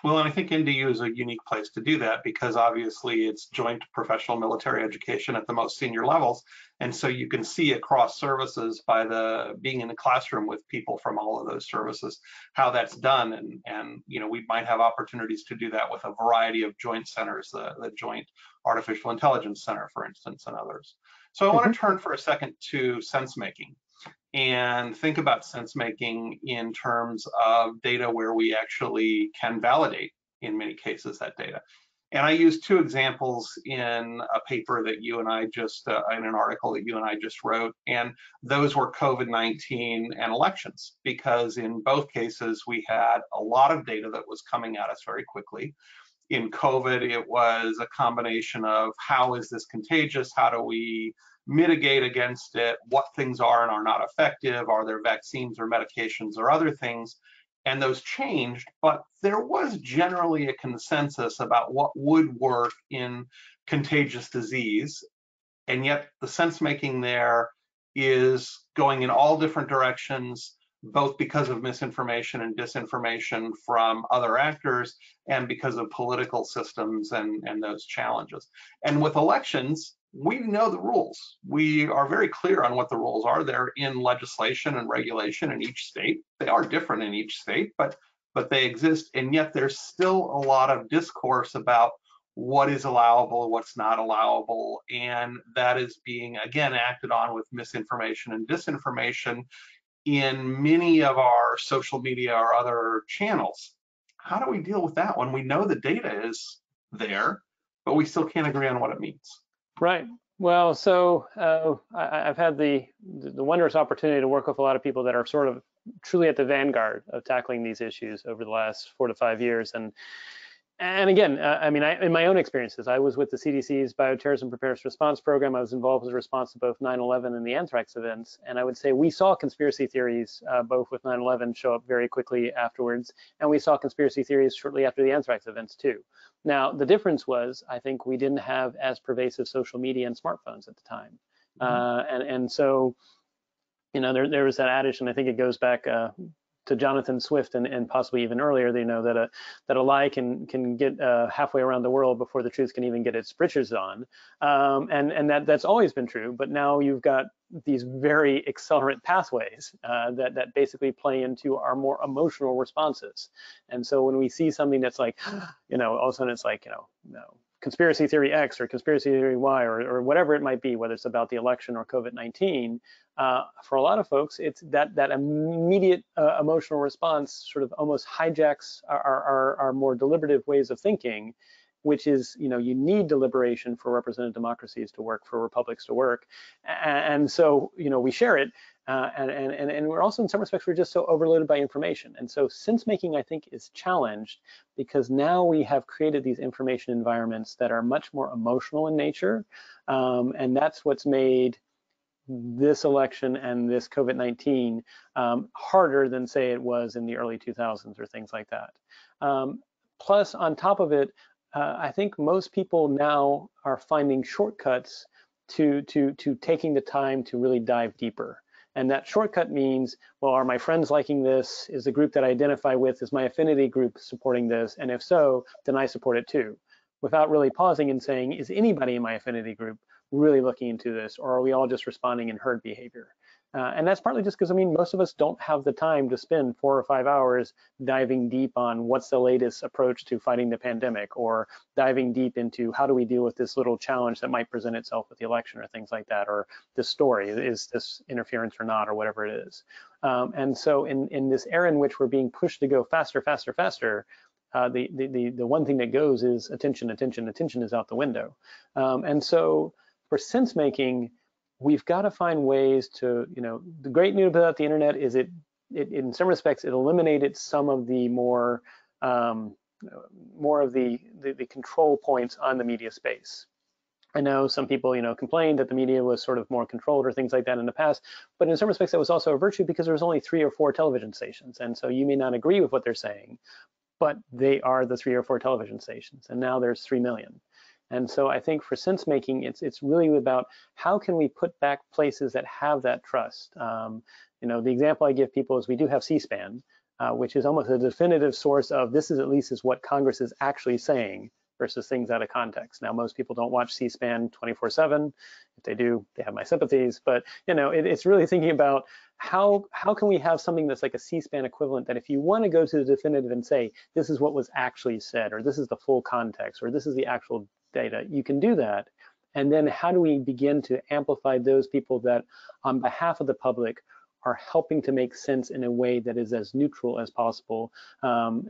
Well, and I think NDU is a unique place to do that, because obviously it's joint professional military education at the most senior levels. And so you can see across services by being in the classroom with people from all of those services, how that's done. And we might have opportunities to do that with a variety of joint centers, the Joint Artificial Intelligence Center, for instance, and others. So I want to turn for a second to sense making and think about sense making in terms of data where we actually can validate, in many cases, that data. And I used 2 examples in a paper that you and I just, in an article that you and I just wrote, and those were COVID-19 and elections, because in both cases we had a lot of data that was coming at us very quickly. In COVID, it was a combination of how is this contagious? How do we mitigate against it? What things are and are not effective? Are there vaccines or medications or other things? and those changed, but there was generally a consensus about what would work in contagious disease. And yet the sense making there is going in all different directions, both because of misinformation and disinformation from other actors and because of political systems and those challenges. And with elections, we know the rules. We are very clear on what the rules are. They're in legislation and regulation in each state. They are different in each state, but they exist. And yet there's still a lot of discourse about what is allowable, what's not allowable, and that is being, again, acted on with misinformation and disinformation in many of our social media or other channels. How do we deal with that when we know the data is there, but we still can't agree on what it means? Right. Well, so I've had the wondrous opportunity to work with a lot of people that are sort of truly at the vanguard of tackling these issues over the last 4 to 5 years. And again, I mean, in my own experiences, I was with the CDC's Bioterrorism Preparedness Response Program. I was involved with the response to both 9/11 and the anthrax events. And I would say we saw conspiracy theories, both with 9/11 show up very quickly afterwards, and we saw conspiracy theories shortly after the anthrax events too. Now, the difference was, I think we didn't have as pervasive social media and smartphones at the time. And so, you know, there was that adage, and I think it goes back to Jonathan Swift and possibly even earlier, they know that a lie can get halfway around the world before the truth can even get its britches on, and that's always been true. But now you've got these very accelerant pathways that basically play into our more emotional responses. And so when we see something that's like, you know, all of a sudden it's like, you know, conspiracy theory X or conspiracy theory Y or whatever it might be, whether it's about the election or COVID-19, for a lot of folks, it's that immediate emotional response sort of almost hijacks our more deliberative ways of thinking, which is, you know, you need deliberation for representative democracies to work, for republics to work. And so, you know, we share it. And we're also, in some respects, we're just so overloaded by information. And so sense making, I think, is challenged because now we have created these information environments that are much more emotional in nature. And that's what's made this election and this COVID-19 harder than, say, it was in the early 2000s or things like that. Plus, on top of it, I think most people now are finding shortcuts to taking the time to really dive deeper. And that shortcut means, well, are my friends liking this? Is the group that I identify with, is my affinity group supporting this? And if so, then I support it too, without really pausing and saying, is anybody in my affinity group really looking into this, or are we all just responding in herd behavior? And that's partly just because, I mean, most of us don't have the time to spend 4 or 5 hours diving deep on what's the latest approach to fighting the pandemic, or diving deep into how do we deal with this little challenge that might present itself with the election or things like that, or this story, is this interference or not, or whatever it is. And so in this era in which we're being pushed to go faster, faster, faster, the one thing that goes is attention, attention, attention is out the window. And so for sense making, we've got to find ways to, you know, the great news about the internet is it in some respects, it eliminated some of the more of the control points on the media space. I know some people, you know, complained that the media was sort of more controlled or things like that in the past, but in some respects that was also a virtue because there was only 3 or 4 television stations. And so you may not agree with what they're saying, but they are the 3 or 4 television stations. And now there's 3 million. And so I think for sense making, it's really about how can we put back places that have that trust. You know, the example I give people is we do have C-SPAN, which is almost a definitive source of this is at least is what Congress is actually saying versus things out of context. Now, most people don't watch C-SPAN 24/7. If they do, they have my sympathies. But you know, it's really thinking about how can we have something that's like a C-SPAN equivalent that if you want to go to the definitive and say this is what was actually said, or this is the full context, or this is the actual data, you can do that. And then how do we begin to amplify those people that on behalf of the public are helping to make sense in a way that is as neutral as possible. And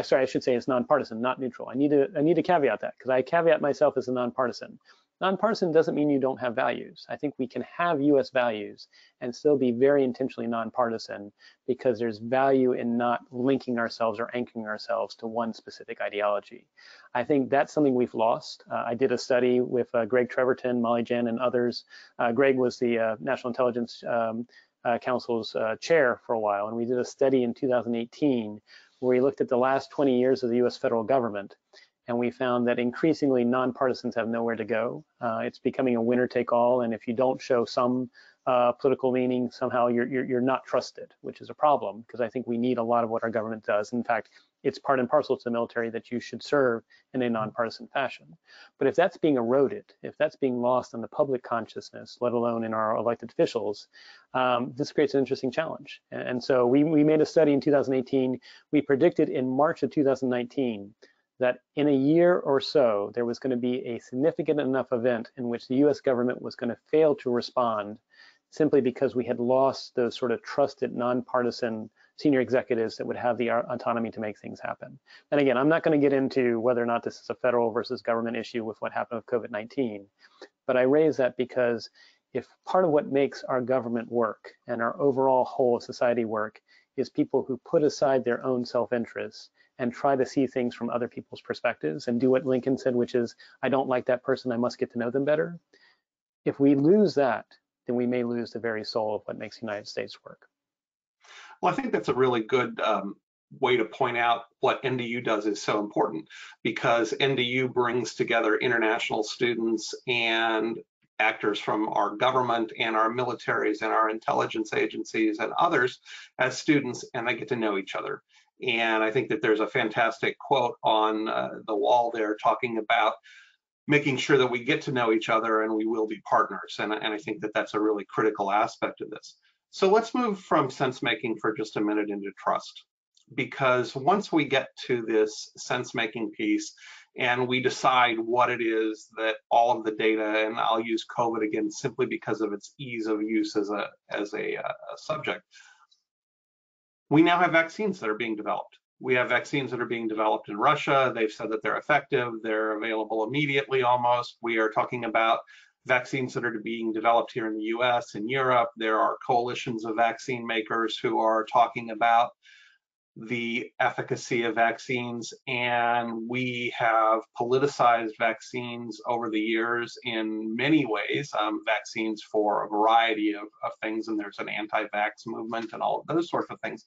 sorry, I should say it's nonpartisan, not neutral. I need to caveat that because I caveat myself as a nonpartisan. Nonpartisan doesn't mean you don't have values. I think we can have US values and still be very intentionally nonpartisan because there's value in not linking ourselves or anchoring ourselves to one specific ideology. I think that's something we've lost. I did a study with Greg Treverton, Molly Jen, and others. Greg was the National Intelligence Council's chair for a while, and we did a study in 2018 where we looked at the last 20 years of the US federal government, and we found that increasingly nonpartisans have nowhere to go. It's becoming a winner take all, and if you don't show some political leaning, somehow you're not trusted, which is a problem, because I think we need a lot of what our government does. In fact, it's part and parcel to the military that you should serve in a nonpartisan fashion. But if that's being eroded, if that's being lost in the public consciousness, let alone in our elected officials, this creates an interesting challenge. And so we made a study in 2018. We predicted in March of 2019 that in a year or so, there was going to be a significant enough event in which the US government was going to fail to respond simply because we had lost those sort of trusted nonpartisan senior executives that would have the autonomy to make things happen. And again, I'm not going to get into whether or not this is a federal versus government issue with what happened with COVID-19, but I raise that because if part of what makes our government work and our overall whole of society work is people who put aside their own self-interest and try to see things from other people's perspectives and do what Lincoln said, which is, I don't like that person, I must get to know them better. If we lose that, then we may lose the very soul of what makes the United States work. Well, I think that's a really good way to point out what NDU does is so important, because NDU brings together international students and actors from our government and our militaries and our intelligence agencies and others as students, and they get to know each other. And I think that there's a fantastic quote on the wall there talking about making sure that we get to know each other and we will be partners. And I think that that's a really critical aspect of this. So let's move from sense making for just a minute into trust, because once we get to this sense making piece and we decide what it is that all of the data, and I'll use COVID again simply because of its ease of use as a subject, we now have vaccines that are being developed. We have vaccines that are being developed in Russia. They've said that they're effective. They're available immediately almost. We are talking about vaccines that are being developed here in the US and Europe. There are coalitions of vaccine makers who are talking about the efficacy of vaccines, and we have politicized vaccines over the years in many ways, vaccines for a variety of things, and there's an anti-vax movement and all of those sorts of things.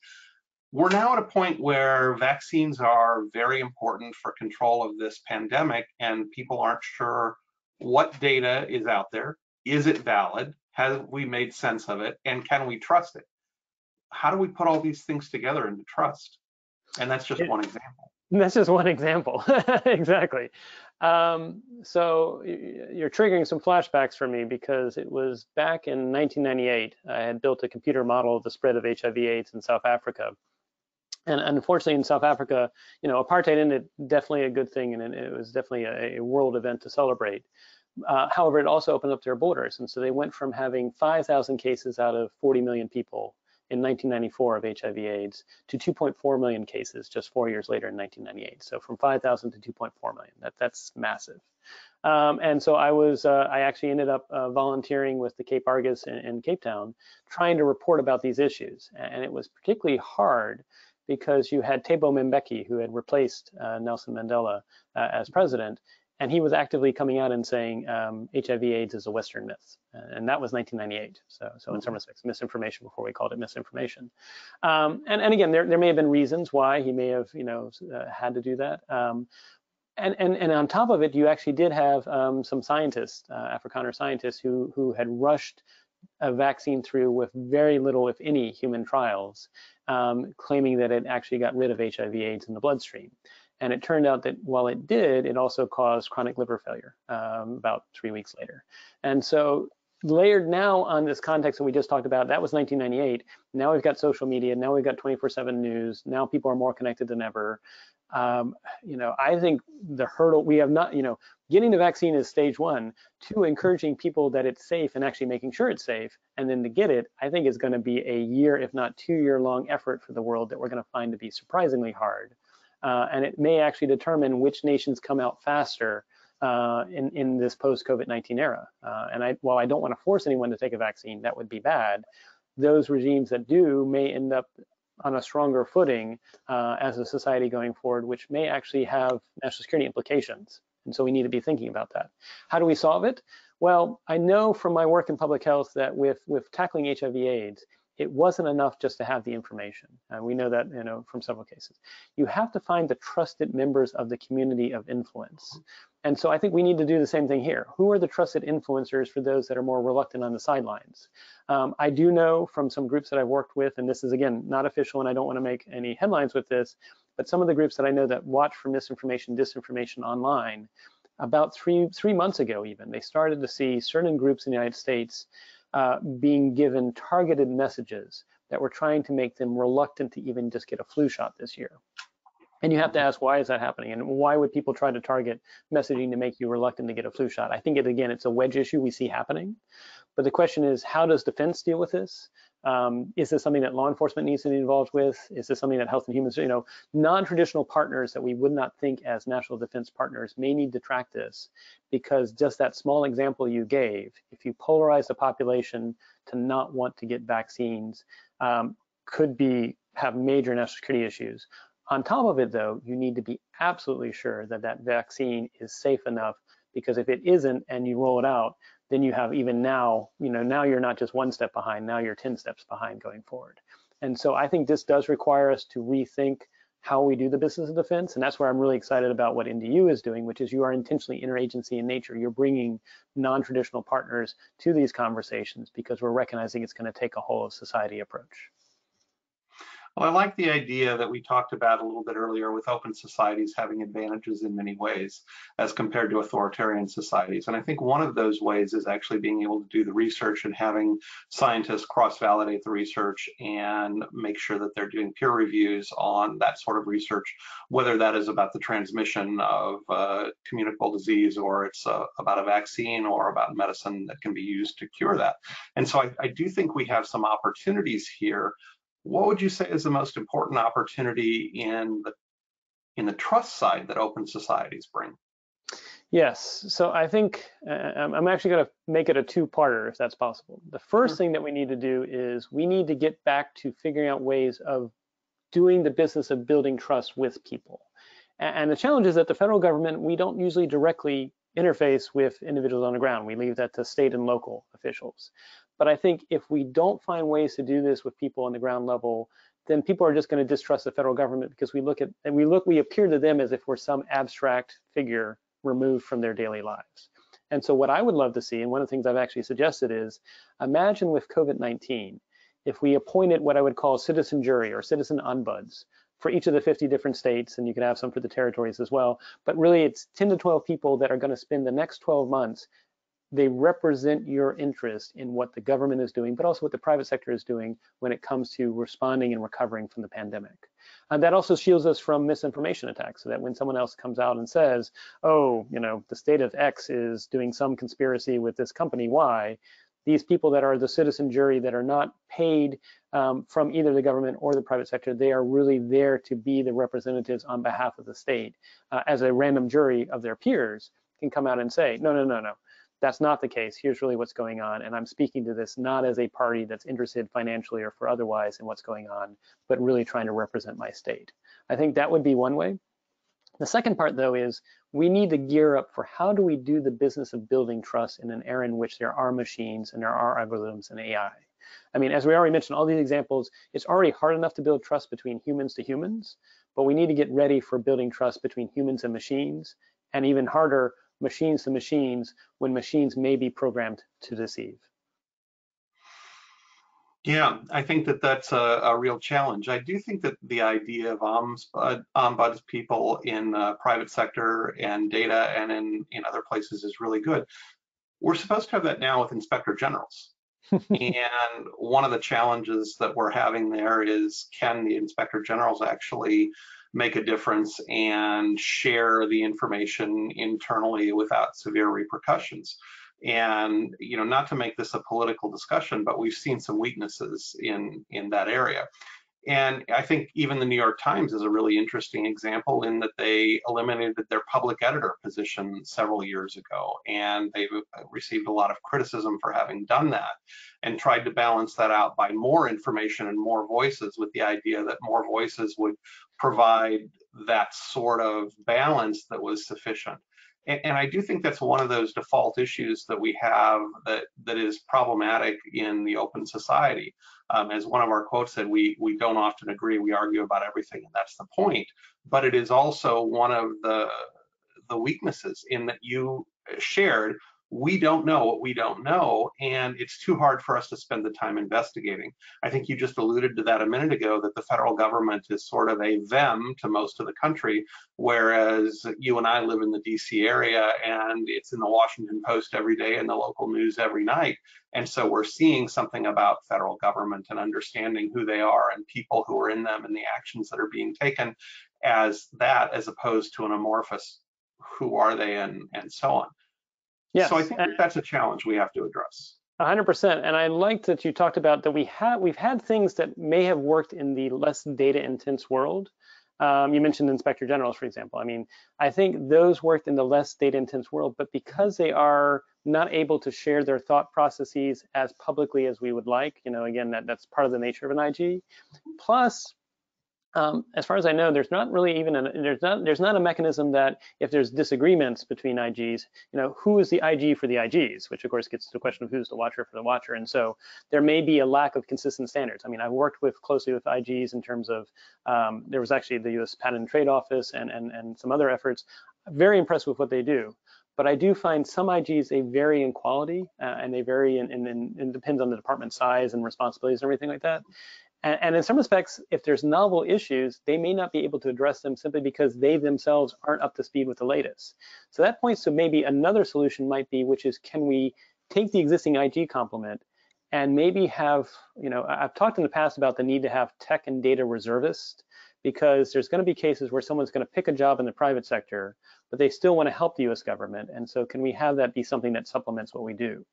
We're now at a point where vaccines are very important for control of this pandemic, and people aren't sure what data is out there. Is it valid? Have we made sense of it? And can we trust it? How do we put all these things together into trust? And that's just one example. That's just one example, exactly. So you're triggering some flashbacks for me, because it was back in 1998, I had built a computer model of the spread of HIV/AIDS in South Africa. And unfortunately in South Africa, apartheid ended, definitely a good thing, and it was definitely a world event to celebrate. However, it also opened up their borders. And so they went from having 5,000 cases out of 40 million people in 1994 of HIV/AIDS to 2.4 million cases just 4 years later in 1998. So from 5,000 to 2.4 million, that's massive. And so I actually ended up volunteering with the Cape Argus in Cape Town, trying to report about these issues. And it was particularly hard because you had Thabo Mbeki, who had replaced Nelson Mandela as president, and he was actively coming out and saying HIV/AIDS is a Western myth, and that was 1998. So in some respects, misinformation before we called it misinformation. And again, there may have been reasons why he may have had to do that. And on top of it, you actually did have some scientists, Afrikaner scientists, who had rushed a vaccine through with very little, if any, human trials, claiming that it actually got rid of HIV/AIDS in the bloodstream. And it turned out that while it did, it also caused chronic liver failure about 3 weeks later. And so layered now on this context that we just talked about, that was 1998. Now we've got social media. Now we've got 24/7 news. Now people are more connected than ever. I think the hurdle we have not, getting the vaccine is stage one. Two, encouraging people that it's safe and actually making sure it's safe. And then to get it, I think is going to be a year, if not 2 year long effort for the world that we're going to find to be surprisingly hard. And it may actually determine which nations come out faster in this post-COVID-19 era. And while I don't want to force anyone to take a vaccine, that would be bad, those regimes that do may end up on a stronger footing as a society going forward, which may actually have national security implications. And so we need to be thinking about that. How do we solve it? Well, I know from my work in public health that with tackling HIV/AIDS, it wasn't enough just to have the information. We know that, from several cases. You have to find the trusted members of the community of influence. And so I think we need to do the same thing here. Who are the trusted influencers for those that are more reluctant on the sidelines? I do know from some groups that I've worked with, and this is, again, not official, and I don't want to make any headlines with this, but some of the groups that I know that watch for misinformation, disinformation online, about three months ago even, they started to see certain groups in the United States being given targeted messages that were trying to make them reluctant to even just get a flu shot this year. And you have to ask, why is that happening? And why would people try to target messaging to make you reluctant to get a flu shot? I think, again, it's a wedge issue we see happening. But the question is, how does defense deal with this? Is this something that law enforcement needs to be involved with? Is this something that Health and Human Services, non-traditional partners that we would not think as national defense partners may need to track this, because just that small example you gave, if you polarize the population to not want to get vaccines, could have major national security issues. On top of it, though, you need to be absolutely sure that that vaccine is safe enough, because if it isn't and you roll it out, then you have even now, now you're not just one step behind, now you're 10 steps behind going forward. And so I think this does require us to rethink how we do the business of defense. And that's where I'm really excited about what NDU is doing, which is you are intentionally interagency in nature. You're bringing non-traditional partners to these conversations because we're recognizing it's going to take a whole of society approach. Well, I like the idea that we talked about a little bit earlier with open societies having advantages in many ways as compared to authoritarian societies. And I think one of those ways is actually being able to do the research and having scientists cross-validate the research and make sure that they're doing peer reviews on that sort of research, whether that is about the transmission of communicable disease, or it's about a vaccine, or about medicine that can be used to cure that. And so I do think we have some opportunities here. What would you say is the most important opportunity in the trust side that open societies bring? Yes, so I think I'm actually going to make it a two-parter if that's possible. The first thing that we need to do is we need to get back to figuring out ways of doing the business of building trust with people. And the challenge is that the federal government, we don't usually directly interface with individuals on the ground. We leave that to state and local officials. But I think if we don't find ways to do this with people on the ground level, then people are just going to distrust the federal government, because we appear to them as if we're some abstract figure removed from their daily lives. And so what I would love to see, and one of the things I've actually suggested, is imagine with COVID-19, if we appointed what I would call a citizen jury or citizen ombuds for each of the 50 different states, and you can have some for the territories as well, but really it's 10 to 12 people that are going to spend the next 12 months. They represent your interest in what the government is doing, but also what the private sector is doing when it comes to responding and recovering from the pandemic. And that also shields us from misinformation attacks, so that when someone else comes out and says, oh, the state of X is doing some conspiracy with this company Y, these people that are the citizen jury that are not paid from either the government or the private sector, they are really there to be the representatives on behalf of the state, as a random jury of their peers can come out and say, no, that's not the case. Here's really what's going on. And I'm speaking to this not as a party that's interested financially or for otherwise in what's going on, but really trying to represent my state. I think that would be one way. The second part, though, is we need to gear up for how do we do the business of building trust in an era in which there are machines and there are algorithms and AI. I mean, as we already mentioned, all these examples, it's already hard enough to build trust between humans to humans, but we need to get ready for building trust between humans and machines, and even harder, machines to machines, when machines may be programmed to deceive. Yeah, I think that that's a real challenge. I do think that the idea of ombuds people in the private sector and data and in other places is really good. We're supposed to have that now with inspector generals. And one of the challenges that we're having there is, can the inspector generals actually make a difference and share the information internally without severe repercussions? And not to make this a political discussion, but we've seen some weaknesses in that area. And I think even the New York Times is a really interesting example, in that they eliminated their public editor position several years ago, and they've received a lot of criticism for having done that, and tried to balance that out by more information and more voices, with the idea that more voices would provide that sort of balance that was sufficient. And I do think that's one of those default issues that we have that is problematic in the open society. As one of our quotes said, we don't often agree, we argue about everything, and that's the point. But it is also one of the weaknesses in that you shared. We don't know what we don't know, and it's too hard for us to spend the time investigating. I think you just alluded to that a minute ago, that the federal government is sort of a them to most of the country, whereas you and I live in the DC area and it's in the Washington Post every day and the local news every night. And so we're seeing something about federal government and understanding who they are and people who are in them and the actions that are being taken as that, as opposed to an amorphous who are they and so on. Yes. So I think that's a challenge we have to address. 100%. And I like that you talked about that we've had things that may have worked in the less data intense world. You mentioned inspector generals, for example. I mean, I think those worked in the less data intense world, but because they are not able to share their thought processes as publicly as we would like, again, that's part of the nature of an IG. Plus, as far as I know, there's not really even there's not a mechanism that if there's disagreements between IGs, who is the IG for the IGs, which of course gets to the question of who's the watcher for the watcher. And so there may be a lack of consistent standards. I mean, I've worked closely with IGs in terms of there was actually the U.S. Patent and Trade Office and some other efforts. Very impressed with what they do. But I do find some IGs, they vary in quality and they vary and depends on the department size and responsibilities and everything like that. And in some respects, if there's novel issues, they may not be able to address them simply because they themselves aren't up to speed with the latest. So that points to maybe another solution might be, which is, can we take the existing IG complement and maybe have, I've talked in the past about the need to have tech and data reservists, because there's going to be cases where someone's going to pick a job in the private sector, but they still want to help the US government. And so can we have that be something that supplements what we do?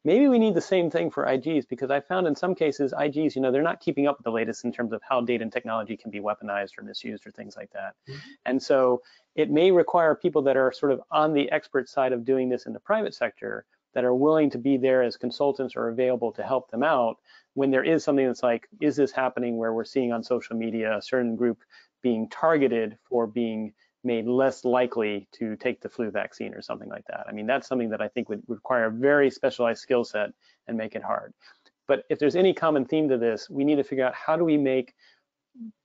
Maybe we need the same thing for IGs, because I found in some cases IGs, they're not keeping up with the latest in terms of how data and technology can be weaponized or misused or things like that. Mm-hmm. And so it may require people that are sort of on the expert side of doing this in the private sector that are willing to be there as consultants or available to help them out when there is something that's like, is this happening where we're seeing on social media a certain group being targeted for being made less likely to take the flu vaccine or something like that. I mean, that's something that I think would require a very specialized skill set and make it hard. But if there's any common theme to this, we need to figure out how do we make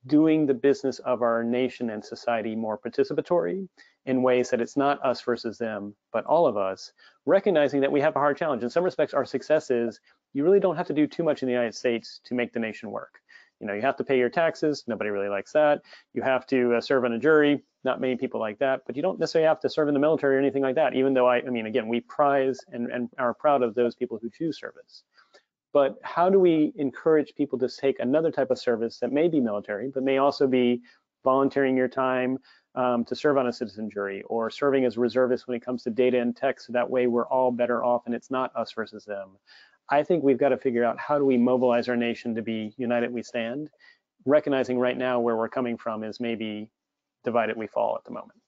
doing the business of our nation and society more participatory in ways that it's not us versus them, but all of us, recognizing that we have a hard challenge. In some respects, our success is you really don't have to do too much in the United States to make the nation work. You have to pay your taxes. Nobody really likes that. You have to serve on a jury. Not many people like that, but you don't necessarily have to serve in the military or anything like that, even though I mean, again, we prize and are proud of those people who choose service. But how do we encourage people to take another type of service that may be military, but may also be volunteering your time to serve on a citizen jury or serving as a reservist when it comes to data and tech, so that way we're all better off and it's not us versus them. I think we've got to figure out how do we mobilize our nation to be united we stand, recognizing right now where we're coming from is maybe divided we fall at the moment.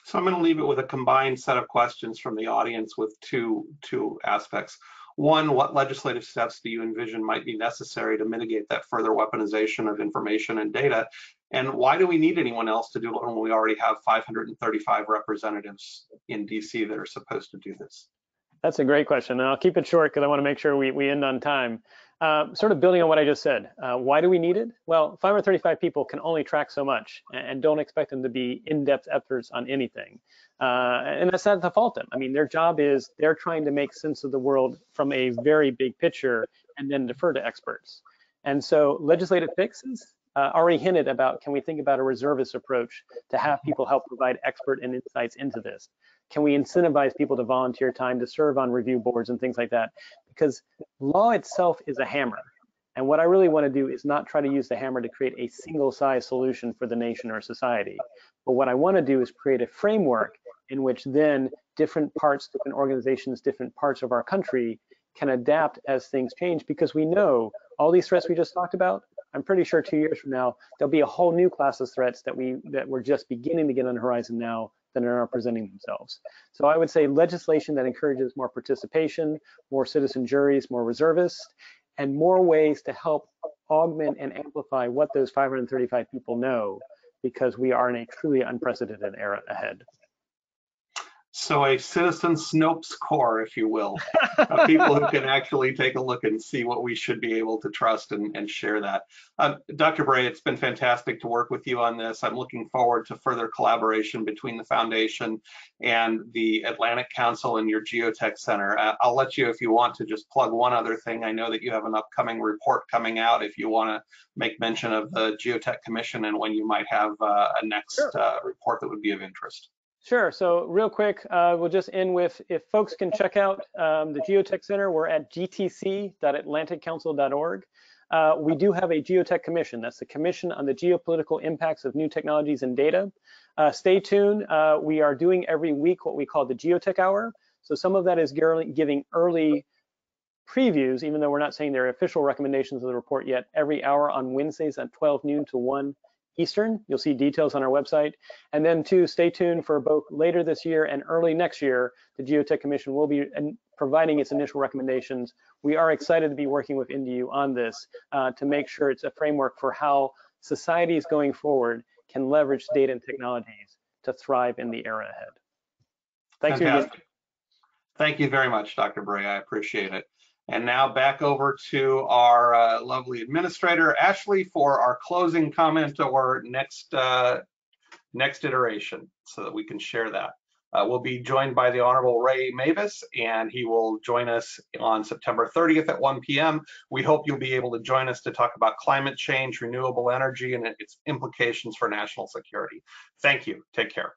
So I'm going to leave it with a combined set of questions from the audience with two aspects. One, what legislative steps do you envision might be necessary to mitigate that further weaponization of information and data? And why do we need anyone else to do it when we already have 535 representatives in DC that are supposed to do this? That's a great question, and I'll keep it short because I want to make sure we end on time. Sort of building on what I just said, why do we need it? Well, 535 people can only track so much, and don't expect them to be in-depth efforts on anything. And that's not the fault of them. I mean, their job is they're trying to make sense of the world from a very big picture and then defer to experts. And so legislative fixes already hinted about, can we think about a reservist approach to have people help provide expert and insights into this? Can we incentivize people to volunteer time to serve on review boards and things like that? Because law itself is a hammer. And what I really want to do is not try to use the hammer to create a single size solution for the nation or society. But what I want to do is create a framework in which then different organizations, different parts of our country can adapt as things change, because we know all these threats we just talked about, I'm pretty sure 2 years from now, there'll be a whole new class of threats that we're just beginning to get on the horizon now that are presenting themselves. So I would say legislation that encourages more participation, more citizen juries, more reservists, and more ways to help augment and amplify what those 535 people know, because we are in a truly unprecedented era ahead. So a citizen Snopes Corps, if you will, people who can actually take a look and see what we should be able to trust and share that. Dr. Bray, it's been fantastic to work with you on this. I'm looking forward to further collaboration between the foundation and the Atlantic Council and your GeoTech Center. I'll let you, if you want to, just plug one other thing. I know that you have an upcoming report coming out if you want to make mention of the GeoTech Commission and when you might have a next report that would be of interest. Sure. So real quick, we'll just end with, if folks can check out the GeoTech Center, we're at gtc.atlanticcouncil.org. We do have a GeoTech Commission. That's the Commission on the Geopolitical Impacts of New Technologies and Data. Stay tuned. We are doing every week what we call the GeoTech Hour. So some of that is giving early previews, even though we're not saying they're official recommendations of the report yet, every hour on Wednesdays at 12 noon to 1 Eastern. You'll see details on our website. And then too, stay tuned for both later this year and early next year. The GeoTech Commission will be providing its initial recommendations. We are excited to be working with NDU on this to make sure it's a framework for how societies going forward can leverage data and technologies to thrive in the era ahead. Thanks. Fantastic. Thank you very much, Dr. Bray. I appreciate it. And now back over to our lovely administrator, Ashley, for our closing comment or next iteration so that we can share that. We'll be joined by the Honorable Ray Mavis, and he will join us on September 30th at 1 p.m. We hope you'll be able to join us to talk about climate change, renewable energy, and its implications for national security. Thank you. Take care.